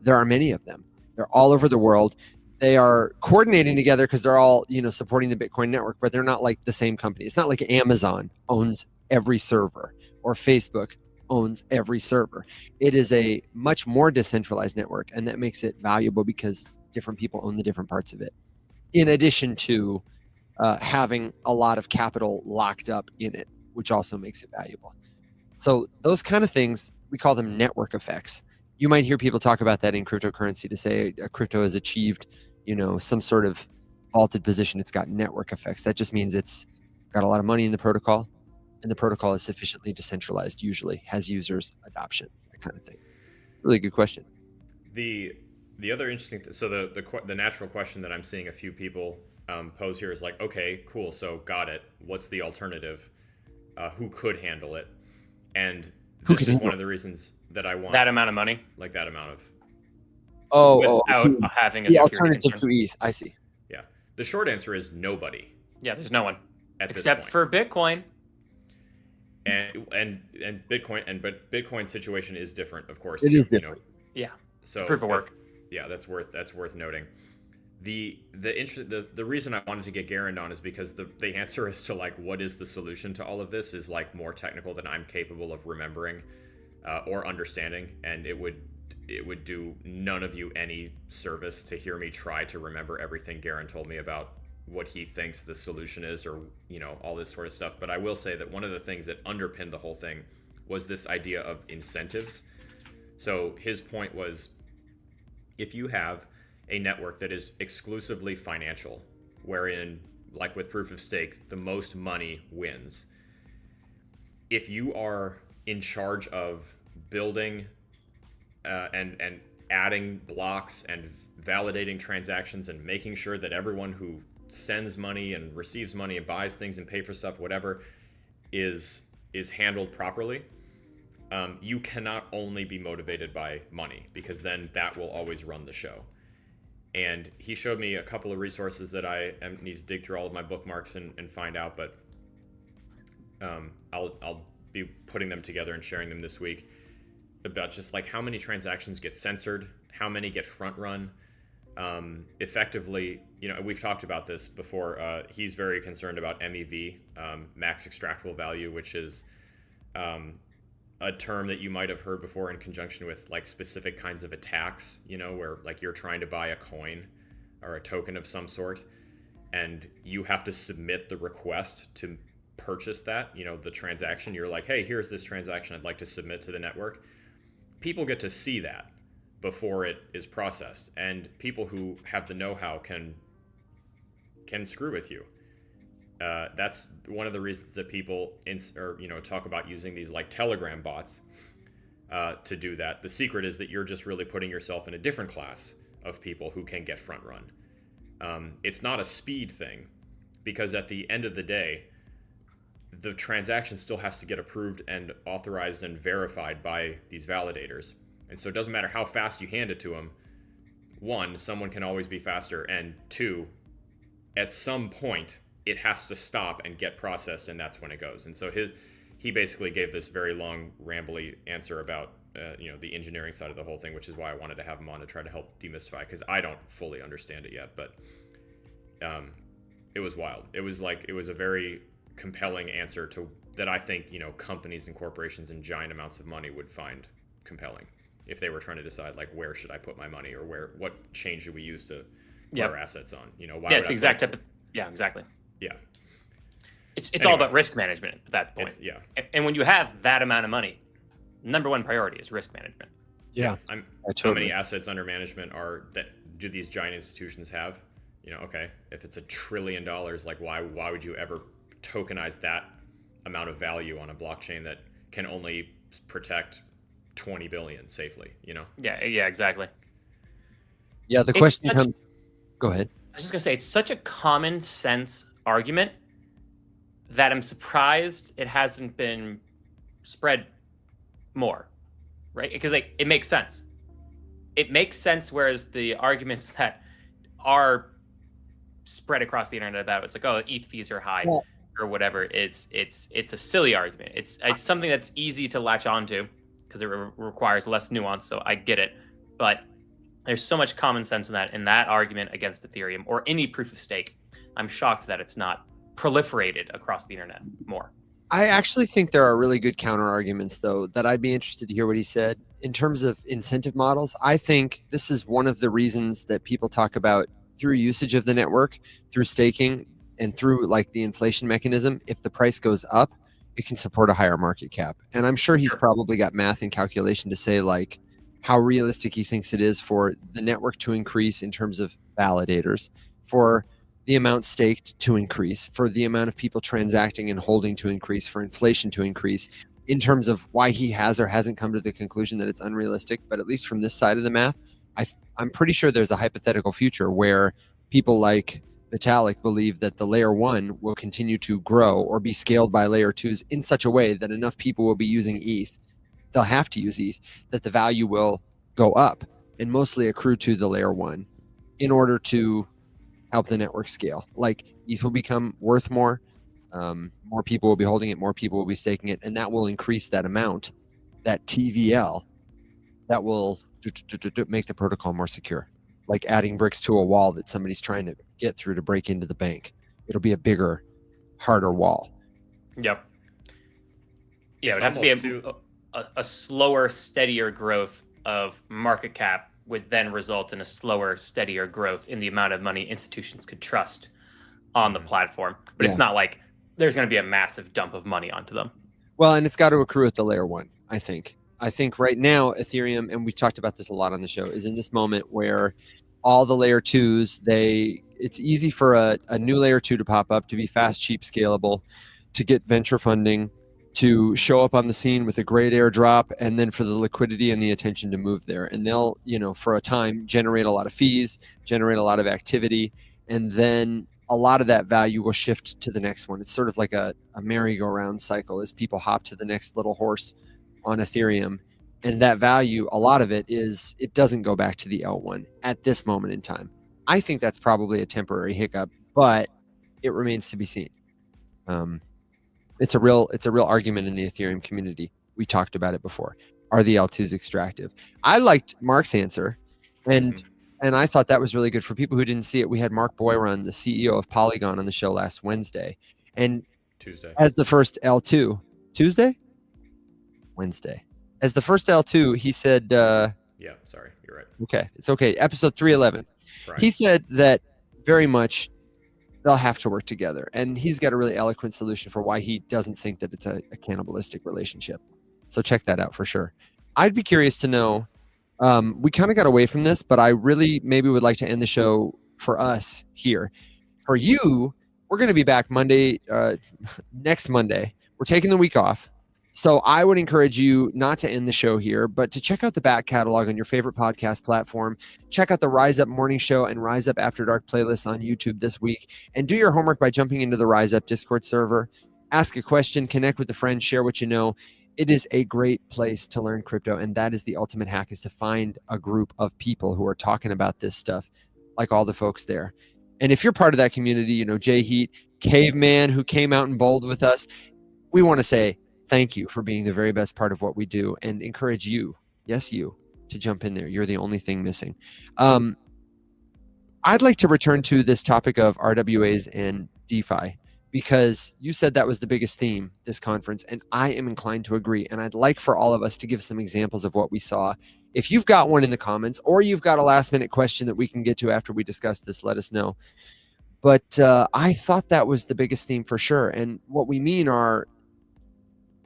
there are many of them. They're all over the world. They are coordinating together because they're all, supporting the Bitcoin network, but they're not like the same company. It's not like Amazon owns every server or Facebook owns every server. It is a much more decentralized network, and that makes it valuable because different people own the different parts of it, in addition to having a lot of capital locked up in it, which also makes it valuable. So those kind of things, we call them network effects. You might hear people talk about that in cryptocurrency to say a crypto has achieved, some sort of vaulted position. It's got network effects. That just means it's got a lot of money in the protocol, and the protocol is sufficiently decentralized, usually has users adoption, that kind of thing. Really good question. The other interesting so the natural question that I'm seeing a few people pose here is like, okay, cool, so got it. What's the alternative? Who could handle it? And this is one of the reasons that I want that amount of money, like that amount of without having a the security alternative concern. to ETH. I see. Yeah. The short answer is nobody. Yeah, there's no one at this except point. for Bitcoin. And Bitcoin, but Bitcoin's situation is different, of course. It is different. Yeah. So It's proof of work. Yeah, that's worth noting. The reason I wanted to get Garand on is because the answer as to like what is the solution to all of this is like more technical than I'm capable of remembering or understanding, and it would do none of you any service to hear me try to remember everything Garand told me about what he thinks the solution is, or all this sort of stuff. But I will say that one of the things that underpinned the whole thing was this idea of incentives. So his point was, if you have a network that is exclusively financial, wherein, like with proof of stake, the most money wins. If you are in charge of building and adding blocks and validating transactions and making sure that everyone who sends money and receives money and buys things and pay for stuff, whatever, is handled properly, you cannot only be motivated by money, because then that will always run the show. And he showed me a couple of resources that I need to dig through all of my bookmarks and find out, but I'll be putting them together and sharing them this week, about just like how many transactions get censored, how many get front run. Effectively, we've talked about this before. He's very concerned about MEV, max extractable value, which is a term that you might have heard before in conjunction with like specific kinds of attacks, you know, where like you're trying to buy a coin or a token of some sort, and you have to submit the request to purchase that, you know, the transaction. You're like, hey, here's this transaction I'd like to submit to the network. People get to see that before it is processed, and people who have the know-how can screw with you. That's one of the reasons that people talk about using these like Telegram bots to do that. The secret is that you're just really putting yourself in a different class of people who can get front run. It's not a speed thing, because at the end of the day, the transaction still has to get approved and authorized and verified by these validators. And so it doesn't matter how fast you hand it to them. One, someone can always be faster, and two, at some point it has to stop and get processed, and that's when it goes. And so he basically gave this very long, rambly answer about the engineering side of the whole thing, which is why I wanted to have him on to try to help demystify, because I don't fully understand it yet. But it was wild. It was a very compelling answer to that. I think companies and corporations and giant amounts of money would find compelling if they were trying to decide like, where should I put my money, or what chain should we use to put our assets on? Why it's exact type of, exactly. Yeah. It's all about risk management at that point. Yeah. And when you have that amount of money, number one priority is risk management. Yeah. How many assets under management do these giant institutions have? Okay, if it's $1 trillion, like why would you ever tokenize that amount of value on a blockchain that can only protect 20 billion safely? Yeah, exactly. Yeah, the question comes. Go ahead. I was just gonna say, it's such a common sense argument that I'm surprised it hasn't been spread more, right? Because it makes sense. It makes sense, whereas the arguments that are spread across the internet about it's like, oh, ETH fees are high or whatever, it's a silly argument. It's something that's easy to latch onto because it requires less nuance, so I get it. But there's so much common sense in that argument against Ethereum or any proof of stake. I'm shocked that it's not proliferated across the internet more. I actually think there are really good counter arguments, though, that I'd be interested to hear what he said. In terms of incentive models, I think this is one of the reasons that people talk about through usage of the network, through staking, and through like the inflation mechanism. If the price goes up, it can support a higher market cap. And I'm sure he's probably got math and calculation to say like how realistic he thinks it is for the network to increase in terms of validators, for the amount staked to increase, for the amount of people transacting and holding to increase, for inflation to increase, in terms of why he has or hasn't come to the conclusion that it's unrealistic. But at least from this side of the math, I'm pretty sure there's a hypothetical future where people like Vitalik believe that the layer 1 will continue to grow or be scaled by layer 2s in such a way that enough people will be using ETH, they'll have to use ETH, that the value will go up and mostly accrue to the layer 1 in order to help the network scale. Like ETH will become worth more, more people will be holding it, more people will be staking it, and that will increase that amount, that TVL, that will make the protocol more secure. Like adding bricks to a wall that somebody's trying to get through to break into the bank. It'll be a bigger, harder wall. Yep. Yeah, it would have to be a slower, steadier growth of market cap would then result in a slower, steadier growth in the amount of money institutions could trust on the platform. But it's not like there's going to be a massive dump of money onto them. Well, and it's got to accrue at the layer 1, I think. I think right now Ethereum, and we talked about this a lot on the show, is in this moment where all the layer 2s, it's easy for a new layer 2 to pop up, to be fast, cheap, scalable, to get venture funding, to show up on the scene with a great airdrop, and then for the liquidity and the attention to move there. And they'll, for a time, generate a lot of fees, generate a lot of activity, and then a lot of that value will shift to the next one. It's sort of like a merry-go-round cycle as people hop to the next little horse on Ethereum. And that value, a lot of it doesn't go back to the L1 at this moment in time. I think that's probably a temporary hiccup, but it remains to be seen. It's a real argument in the Ethereum community. We talked about it before. Are the L2s extractive? I liked Mark's answer, and I thought that was really good. For people who didn't see it, we had Mark Boyron, the CEO of Polygon, on the show last Wednesday, and Tuesday as the first L2. Tuesday? Wednesday. As the first L2, he said, Yeah, sorry, you're right. okay, it's okay. Episode 311. Right. He said that very much they'll have to work together. And he's got a really eloquent solution for why he doesn't think that it's a cannibalistic relationship. So check that out for sure. I'd be curious to know, we kind of got away from this, but I really maybe would like to end the show for us here. For you, we're going to be back Monday, next Monday. We're taking the week off. So I would encourage you not to end the show here, but to check out the back catalog on your favorite podcast platform. Check out the Rise Up Morning Show and Rise Up After Dark playlists on YouTube this week. And do your homework by jumping into the Rise Up Discord server. Ask a question, connect with a friend, share what you know. It is a great place to learn crypto. And that is the ultimate hack, is to find a group of people who are talking about this stuff, like all the folks there. And if you're part of that community, you know, Jay Heat, Caveman, who came out and bowled with us, we want to say thank you for being the very best part of what we do, and encourage you, yes, you, to jump in there. You're the only thing missing. I'd like to return to this topic of RWAs and DeFi, because you said that was the biggest theme this conference, and I am inclined to agree. And I'd like for all of us to give some examples of what we saw. If you've got one in the comments, or you've got a last minute question that we can get to after we discuss this, let us know. But I thought that was the biggest theme for sure. And what we mean are,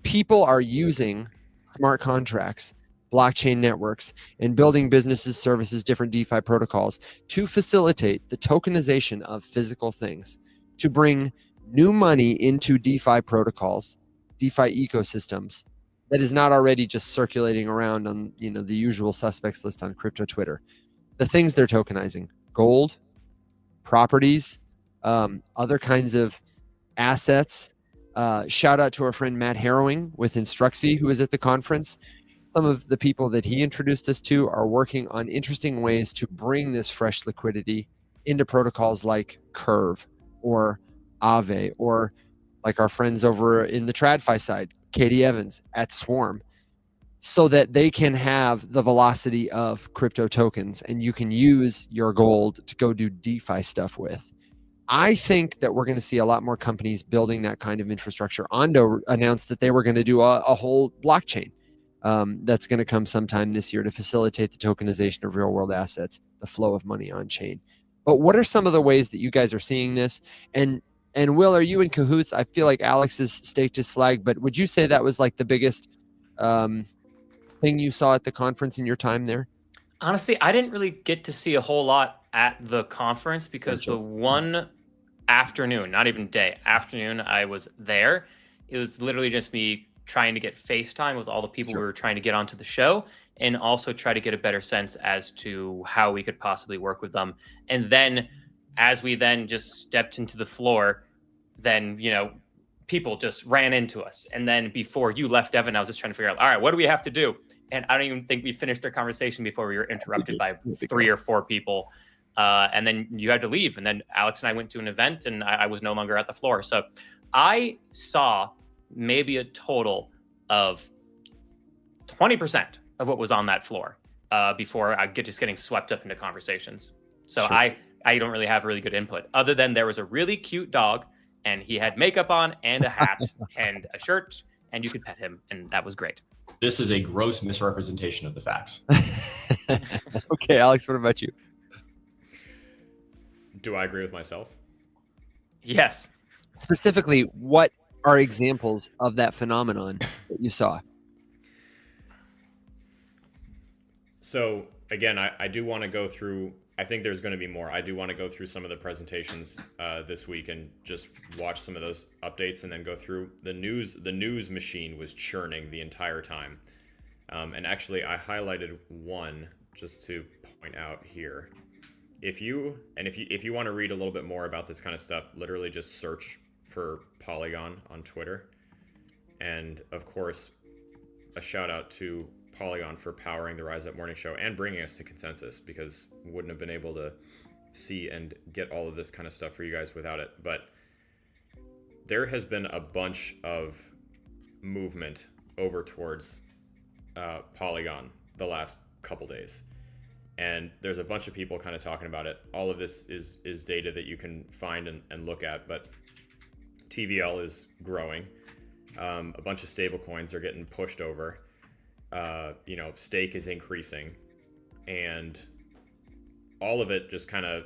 people are using smart contracts, blockchain networks, and building businesses, services, different DeFi protocols to facilitate the tokenization of physical things, to bring new money into DeFi protocols, DeFi ecosystems that is not already just circulating around on, you know, the usual suspects list on crypto Twitter. The things they're tokenizing: gold, properties, other kinds of assets. Shout out to our friend Matt Harrowing with Instruxy, who was at the conference. Some of the people that he introduced us to are working on interesting ways to bring this fresh liquidity into protocols like Curve or Aave, or like our friends over in the TradFi side, Katie Evans at Swarm, so that they can have the velocity of crypto tokens and you can use your gold to go do DeFi stuff with. I think that we're going to see a lot more companies building that kind of infrastructure. Ondo announced that they were going to do a whole blockchain that's going to come sometime this year to facilitate the tokenization of real world assets, the flow of money on chain. But what are some of the ways that you guys are seeing this? And Will, are you in cahoots? I feel like Alex has staked his flag, but would you say that was like the biggest thing you saw at the conference in your time there? Honestly, I didn't really get to see a whole lot at the conference, because the one afternoon, not even day, afternoon I was there, it was literally just me trying to get FaceTime with all the people we were trying to get onto the show, and also try to get a better sense as to how we could possibly work with them. And then as we then just stepped into the floor, then, you know, people just ran into us. And then before you left, Evan, I was just trying to figure out, all right, what do we have to do? And I don't even think we finished our conversation before we were interrupted by 3 or 4 people. And then you had to leave. And then Alex and I went to an event, and I was no longer at the floor. So I saw maybe a total of 20% of what was on that floor before I just getting swept up into conversations. So I don't really have really good input, other than there was a really cute dog, and he had makeup on and a hat and a shirt, and you could pet him, and that was great. This is a gross misrepresentation of the facts. Okay, Alex, what about you? Do I agree with myself? Yes. Specifically, what are examples of that phenomenon that you saw? So again, I do want to go through, I think there's going to be more. I do want to go through some of the presentations this week and just watch some of those updates, and then go through the news. The news machine was churning the entire time. And actually I highlighted one just to point out here. If you want to read a little bit more about this kind of stuff, literally just search for Polygon on Twitter. And of course, a shout out to Polygon for powering the Rise Up Morning Show and bringing us to consensus, because we wouldn't have been able to see and get all of this kind of stuff for you guys without it. But there has been a bunch of movement over towards Polygon the last couple days. And there's a bunch of people kind of talking about it. All of this is data that you can find and look at, but TVL is growing. A bunch of stable coins are getting pushed over. Stake is increasing, and all of it just kind of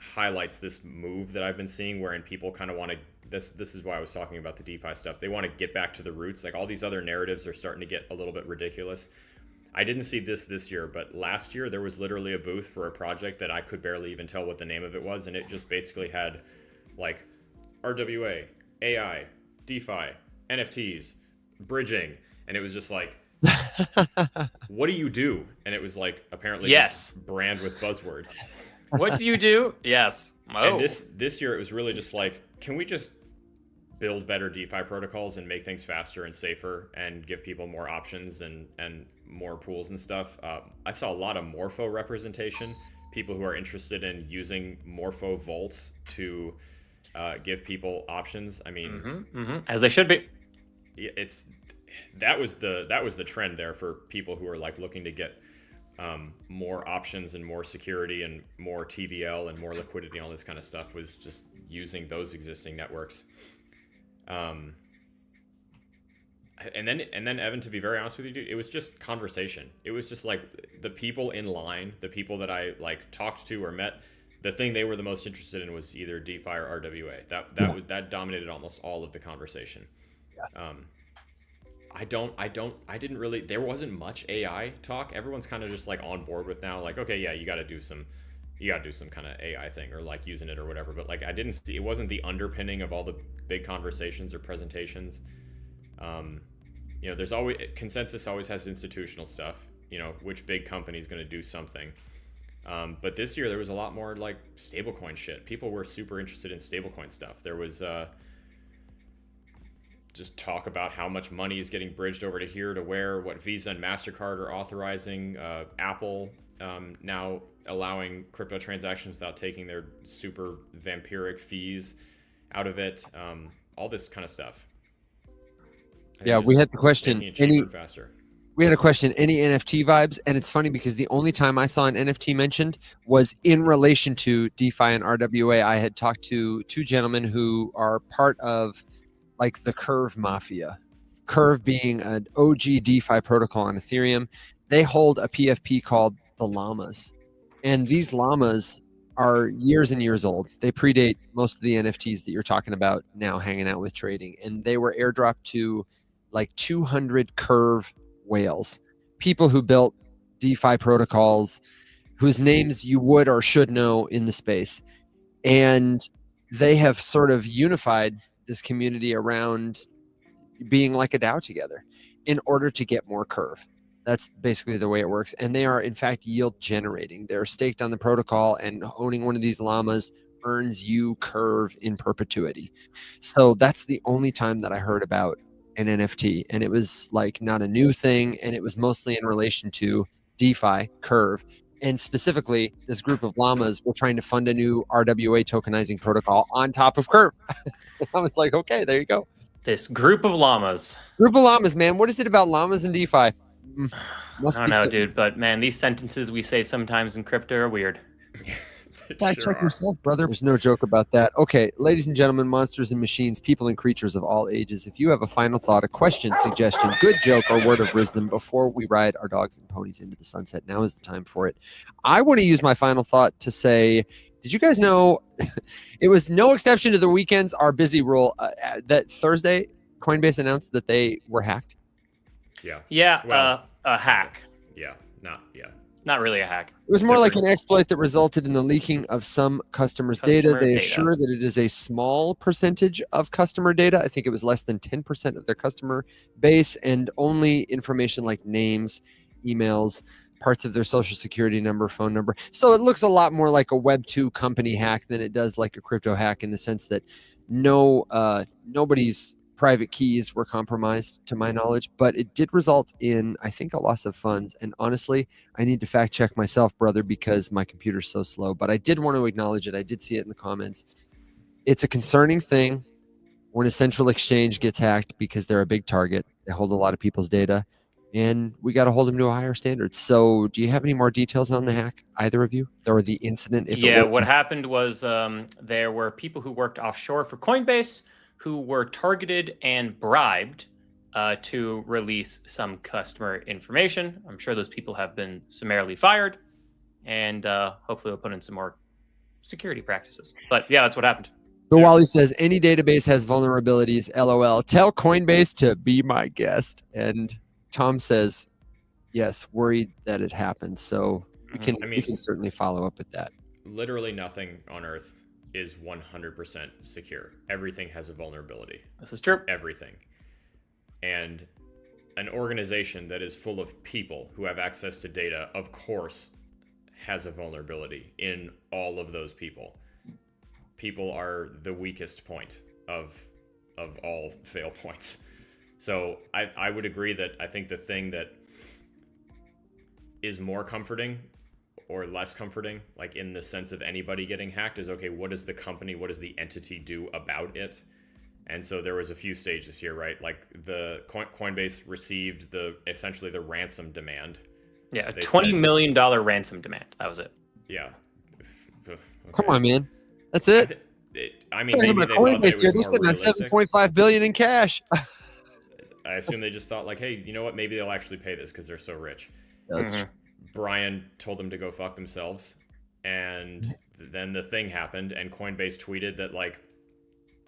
highlights this move that I've been seeing, wherein people kind of want to. This is why I was talking about the DeFi stuff. They want to get back to the roots. Like all these other narratives are starting to get a little bit ridiculous. I didn't see this year, but last year there was literally a booth for a project that I could barely even tell what the name of it was, and it just basically had like RWA, AI, DeFi, NFTs, bridging, and it was just like, what do you do? And it was like apparently Yes. brand with buzzwords. What do you do? Yes. Oh. And this year it was really just like, can we just build better DeFi protocols and make things faster and safer and give people more options and more pools and stuff? I saw a lot of Morpho representation, people who are interested in using Morpho vaults to give people options. I mean, as they should be. That was the trend there for people who are like looking to get more options and more security and more TVL and more liquidity and all this kind of stuff, was just using those existing networks. And then Evan, to be very honest with you, dude, it was just conversation. It was just like the people in line, the people that I like talked to or met, the thing they were the most interested in was either DeFi or RWA. That dominated almost all of the conversation. Yeah. I didn't really, there wasn't much AI talk. Everyone's kind of just like on board with now, like, okay, yeah, you got to do some kind of AI thing or like using it or whatever. But like, I didn't see, it wasn't the underpinning of all the big conversations or presentations. There's always, consensus always has institutional stuff, which big company is going to do something. But this year there was a lot more like stablecoin shit. People were super interested in stablecoin stuff. There was, just talk about how much money is getting bridged over to here to where, what Visa and MasterCard are authorizing, Apple now allowing crypto transactions without taking their super vampiric fees out of it, all this kind of stuff. Yeah, we had the question, faster. We had a question, any NFT vibes? And it's funny because the only time I saw an NFT mentioned was in relation to DeFi and RWA. I had talked to two gentlemen who are part of like the Curve Mafia. Curve being an OG DeFi protocol on Ethereum. They hold a PFP called the Llamas. And these llamas are years and years old. They predate most of the NFTs that you're talking about now hanging out with trading. And they were airdropped to like 200 Curve whales, people who built DeFi protocols whose names you would or should know in the space. And they have sort of unified this community around being like a DAO together in order to get more Curve. That's basically the way it works. And they are, in fact, yield generating. They're staked on the protocol, and owning one of these llamas earns you Curve in perpetuity. So that's the only time that I heard about an NFT. And it was like not a new thing. And it was mostly in relation to DeFi, Curve. And specifically, this group of llamas were trying to fund a new RWA tokenizing protocol on top of Curve. I was like, okay, there you go. This group of llamas. Group of llamas, man. What is it about llamas and DeFi? I don't know, dude, but man, these sentences we say sometimes in crypto are weird. Fact check yourself, brother. There's no joke about that. Okay, ladies and gentlemen, monsters and machines, people and creatures of all ages, if you have a final thought, a question, suggestion, good joke, or word of wisdom before we ride our dogs and ponies into the sunset, now is the time for it. I want to use my final thought to say, did you guys know, it was no exception to the weekends, our busy rule, that Thursday, Coinbase announced that they were hacked? Yeah. Yeah, Well, a hack. Yeah. Not really a hack. It was more like an exploit that resulted in the leaking of some customers' data. They assure that it is a small percentage of customer data. I think it was less than 10% of their customer base, and only information like names, emails, parts of their social security number, phone number. So it looks a lot more like a Web 2 company hack than it does like a crypto hack, in the sense that nobody's private keys were compromised, to my knowledge, but it did result in, I think, a loss of funds. And honestly, I need to fact check myself, brother, because my computer's so slow. But I did want to acknowledge it. I did see it in the comments. It's a concerning thing when a central exchange gets hacked, because they're a big target. They hold a lot of people's data, and we got to hold them to a higher standard. So do you have any more details on the hack, either of you, or the incident? Yeah, what happened was there were people who worked offshore for Coinbase who were targeted and bribed to release some customer information. I'm sure those people have been summarily fired, and hopefully we'll put in some more security practices. But yeah, that's what happened. But Wally says any database has vulnerabilities. LOL. Tell Coinbase to be my guest. And Tom says, yes, worried that it happened. So we can certainly follow up with that. Literally nothing on Earth is 100% secure. Everything has a vulnerability. This is true. Everything. And an organization that is full of people who have access to data, of course, has a vulnerability in all of those people. People are the weakest point of all fail points. So I would agree that I think the thing that is more comforting or less comforting, like in the sense of anybody getting hacked, is okay, what does the company, what does the entity do about it? And so there was a few stages here, right? Like the Coinbase received essentially the ransom demand. Yeah, a $20 million ransom demand. That was it. Yeah. Okay. Come on, man. That's it. I mean, maybe they thought that it was They're more sitting at realistic. $7.5 billion in cash. I assume they just thought like, hey, you know what? Maybe they'll actually pay this because they're so rich. That's Brian told them to go fuck themselves. And then the thing happened, and Coinbase tweeted that, like,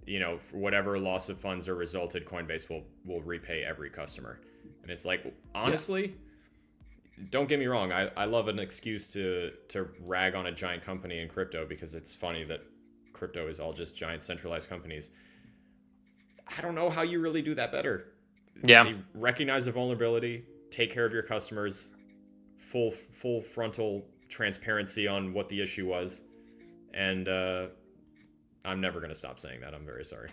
you know, for whatever loss of funds are resulted, Coinbase will repay every customer. And it's like, honestly, don't get me wrong. I love an excuse to rag on a giant company in crypto because it's funny that crypto is all just giant centralized companies. I don't know how you really do that better. Yeah. They recognize a vulnerability, take care of your customers, full frontal transparency on what the issue was, and I'm never going to stop saying that. I'm very sorry.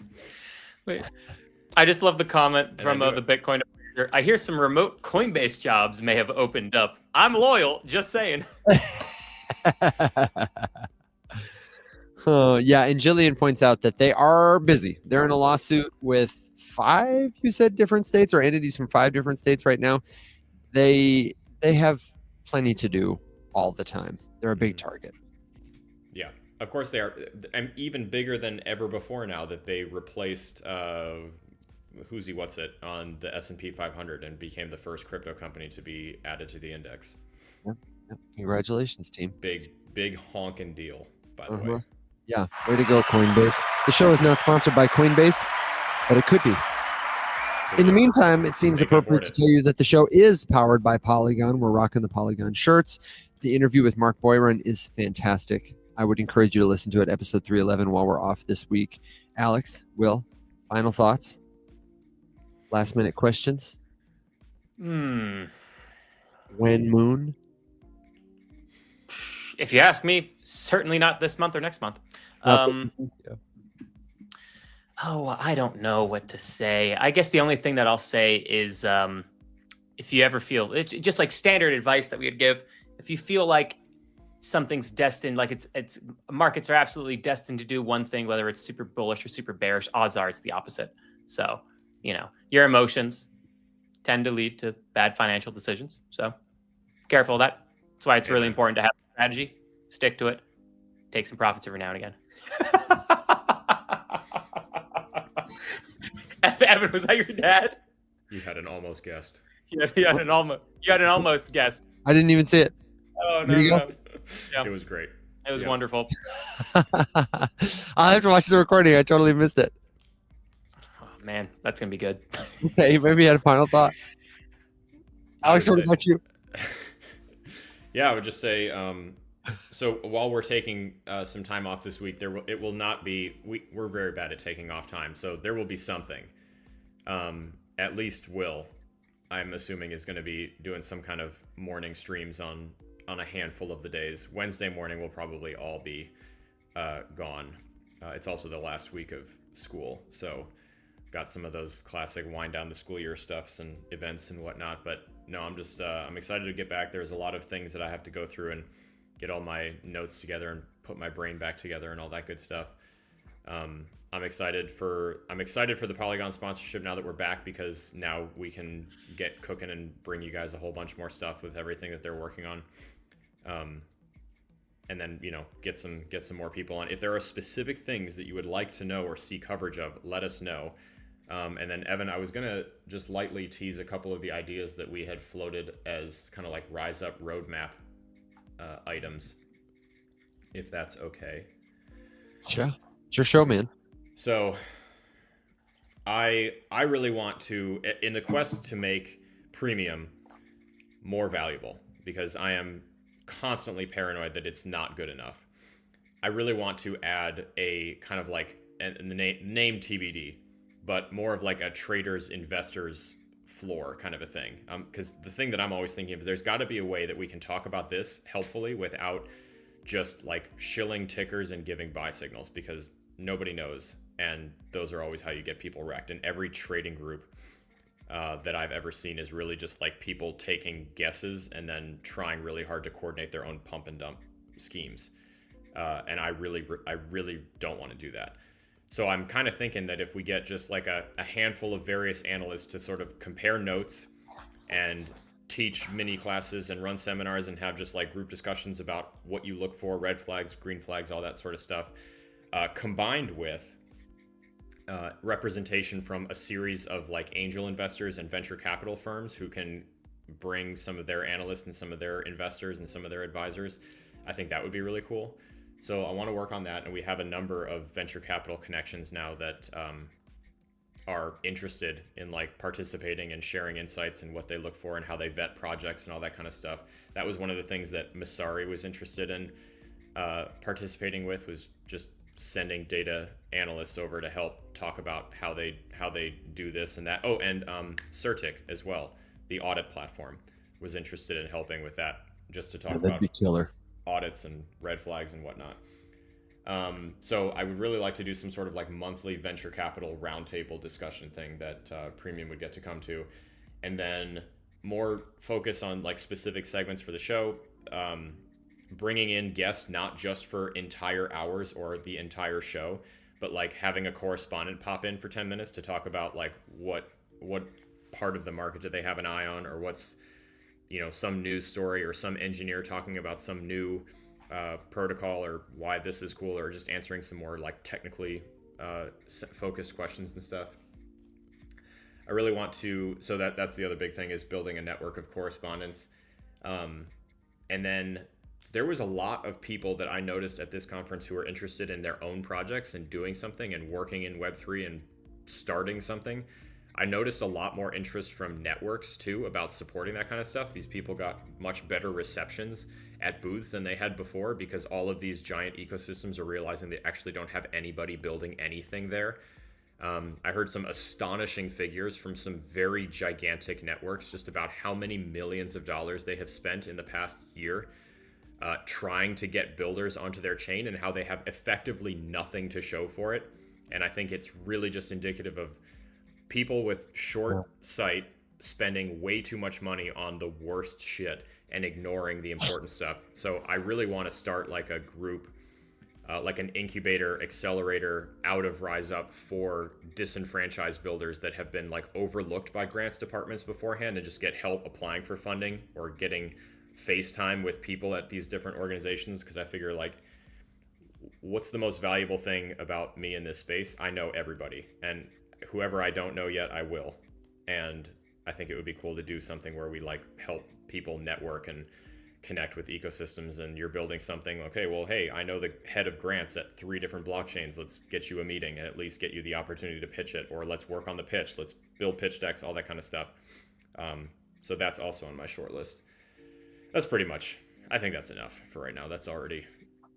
Wait, I just love the comment from the Bitcoin. I hear some remote Coinbase jobs may have opened up. I'm loyal, just saying. Yeah, and Jillian points out that they are busy. They're in a lawsuit with 5, you said, different states or entities from 5 different states right now. They have plenty to do all the time. They're a big target. Yeah, of course they are. And even bigger than ever before now that they replaced Who's What's It on the S&P 500 and became the first crypto company to be added to the index. Yeah. Congratulations, team. Big honking deal, by the way. Yeah, way to go, Coinbase. The show is not sponsored by Coinbase, but it could be. In the meantime, it seems appropriate to tell you that the show is powered by Polygon. We're rocking the Polygon shirts. The interview with Mark Boyron is fantastic. I would encourage you to listen to it, episode 311, while we're off this week. Alex, Will, final thoughts? Last minute questions? When Moon? If you ask me, certainly not this month or next month. I don't know what to say. I guess the only thing that I'll say is if you ever feel, it's just like standard advice that we would give, if you feel like something's destined, like it's markets are absolutely destined to do one thing, whether it's super bullish or super bearish, odds are it's the opposite. So, you know, your emotions tend to lead to bad financial decisions. So careful of that. That's why it's really important to have a strategy, stick to it, take some profits every now and again. Evan, was that your dad? You had an almost guessed. You had an almost guessed. I didn't even see it. Oh, no. Yeah. It was great. It was wonderful. I'll have to watch the recording. I totally missed it. Oh, man, that's going to be good. Okay, maybe you had a final thought. Alex, what about you? Yeah, I would just say, so while we're taking some time off this week, it will not be, we're very bad at taking off time, so there will be something. At least Will, I'm assuming, is going to be doing some kind of morning streams on a handful of the days. Wednesday morning will probably all be gone. It's also the last week of school, so got some of those classic wind down the school year stuffs and events and whatnot. But no, I'm just I'm excited to get back. There's a lot of things that I have to go through and get all my notes together and put my brain back together and all that good stuff. I'm excited for the Polygon sponsorship now that we're back, because now we can get cooking and bring you guys a whole bunch more stuff with everything that they're working on. and then get some more people on. If there are specific things that you would like to know or see coverage of, let us know. And then Evan, I was gonna just lightly tease a couple of the ideas that we had floated as kind of like Rise Up roadmap items, if that's okay. Sure. It's your show, man. So I really want to, in the quest to make premium more valuable, because I am constantly paranoid that it's not good enough. I really want to add a kind of like, and the name TBD, but more of like a trader's investors floor kind of a thing. Because the thing that I'm always thinking of, there's got to be a way that we can talk about this helpfully without just like shilling tickers and giving buy signals, because nobody knows. And those are always how you get people wrecked. And every trading group that I've ever seen is really just like people taking guesses and then trying really hard to coordinate their own pump and dump schemes. And I really don't want to do that. So I'm kind of thinking that if we get just like a handful of various analysts to sort of compare notes and teach mini classes and run seminars and have just like group discussions about what you look for, red flags, green flags, all that sort of stuff, combined with representation from a series of like angel investors and venture capital firms who can bring some of their analysts and some of their investors and some of their advisors, I think that would be really cool. So I want to work on that, and we have a number of venture capital connections now that are interested in like participating and sharing insights and what they look for and how they vet projects and all that kind of stuff. That was one of the things that Masari was interested in participating with, was just sending data analysts over to help talk about how they do this and that. Oh, and Certic as well, the audit platform, was interested in helping with that, just to talk about killer audits and red flags and whatnot. So I would really like to do some sort of like monthly venture capital roundtable discussion thing that Premium would get to come to, and then more focus on like specific segments for the show, bringing in guests not just for entire hours or the entire show, but like having a correspondent pop in for 10 minutes to talk about like what part of the market do they have an eye on, or what's some news story, or some engineer talking about some new protocol, or why this is cool, or just answering some more like technically focused questions and stuff. I really want to, so that's the other big thing, is building a network of correspondents. And then there was a lot of people that I noticed at this conference who were interested in their own projects and doing something and working in Web3 and starting something. I noticed a lot more interest from networks too about supporting that kind of stuff. These people got much better receptions at booths than they had before, because all of these giant ecosystems are realizing they actually don't have anybody building anything there. I heard some astonishing figures from some very gigantic networks just about how many millions of dollars they have spent in the past year trying to get builders onto their chain, and how they have effectively nothing to show for it. And I think it's really just indicative of people with short sight spending way too much money on the worst shit and ignoring the important stuff. So I really want to start like a group, like an incubator accelerator out of Rise Up for disenfranchised builders that have been like overlooked by grants departments beforehand, and just get help applying for funding or getting FaceTime with people at these different organizations. Because I figure, like, what's the most valuable thing about me in this space? I know everybody, and whoever I don't know yet, I will. And I think it would be cool to do something where we like help people network and connect with ecosystems. And you're building something, okay, well, hey, I know the head of grants at 3 different blockchains. Let's get you a meeting and at least get you the opportunity to pitch it, or let's work on the pitch. Let's build pitch decks, all that kind of stuff. So that's also on my short list. That's pretty much, I think that's enough for right now. That's already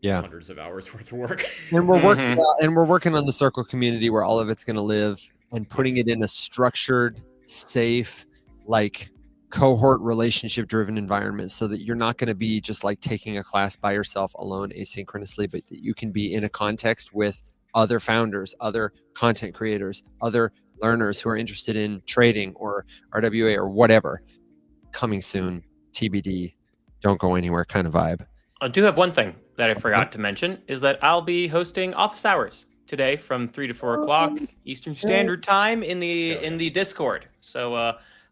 hundreds of hours worth of work. And we're working we're working on the Circle community where all of it's going to live, and putting it in a structured, safe, like cohort relationship driven environment, so that you're not going to be just like taking a class by yourself alone asynchronously, but that you can be in a context with other founders, other content creators, other learners who are interested in trading or RWA or whatever. Coming soon, TBD, don't go anywhere kind of vibe. I do have one thing that I forgot to mention, is that I'll be hosting office hours today from 3 to 4 o'clock Eastern Standard Time in the Discord. So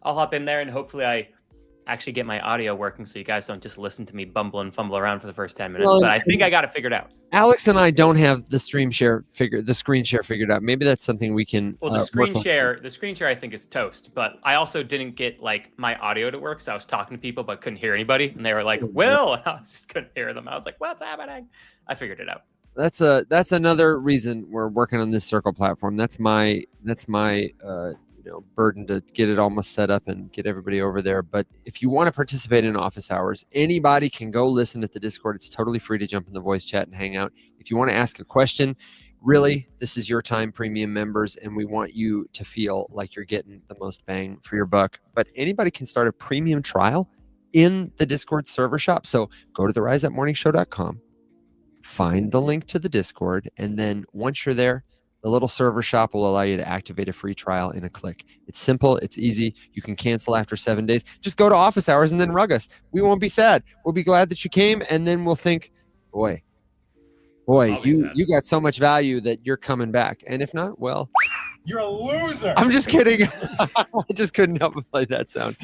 I'll hop in there, and hopefully I actually get my audio working so you guys don't just listen to me bumble and fumble around for the first 10 minutes. Well, but I think I got it figured out. Alex and I don't have the screen share figured out. Maybe that's something we can. Well, the screen share I think is toast, but I also didn't get like my audio to work, so I was talking to people but couldn't hear anybody, and they were like, "Will," and I just couldn't hear them. I was like, "What's happening?" I figured it out. That's another reason we're working on this Circle platform. That's my burden to get it almost set up and get everybody over there. But if you want to participate in office hours, anybody can go listen at the Discord. It's totally free to jump in the voice chat and hang out. If you want to ask a question, really, this is your time, premium members, and we want you to feel like you're getting the most bang for your buck. But anybody can start a premium trial in the Discord server shop. So go to theriseupmorningshow.com, find the link to the Discord, and then once you're there, the little server shop will allow you to activate a free trial in a click. It's simple. It's easy. You can cancel after 7 days. Just go to office hours and then rug us. We won't be sad. We'll be glad that you came, and then we'll think, boy, you got so much value that you're coming back. And if not, well, You're a loser. I'm just kidding. I just couldn't help but play that sound.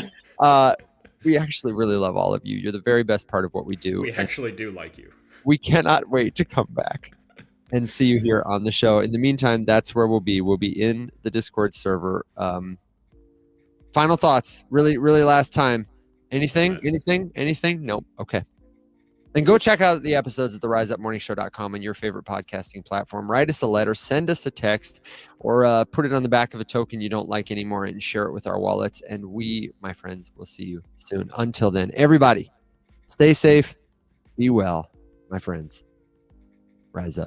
We actually really love all of you. You're the very best part of what we do. We actually do like you. We cannot wait to come back and see you here on the show. In the meantime, that's where we'll be. We'll be in the Discord server. Final thoughts, really last time. Anything? Nope. Okay. Then go check out the episodes at theriseupmorningshow.com and your favorite podcasting platform. Write us a letter, send us a text, or put it on the back of a token you don't like anymore and share it with our wallets. And we, my friends, will see you soon. Until then, everybody, stay safe, be well, my friends. Rise up.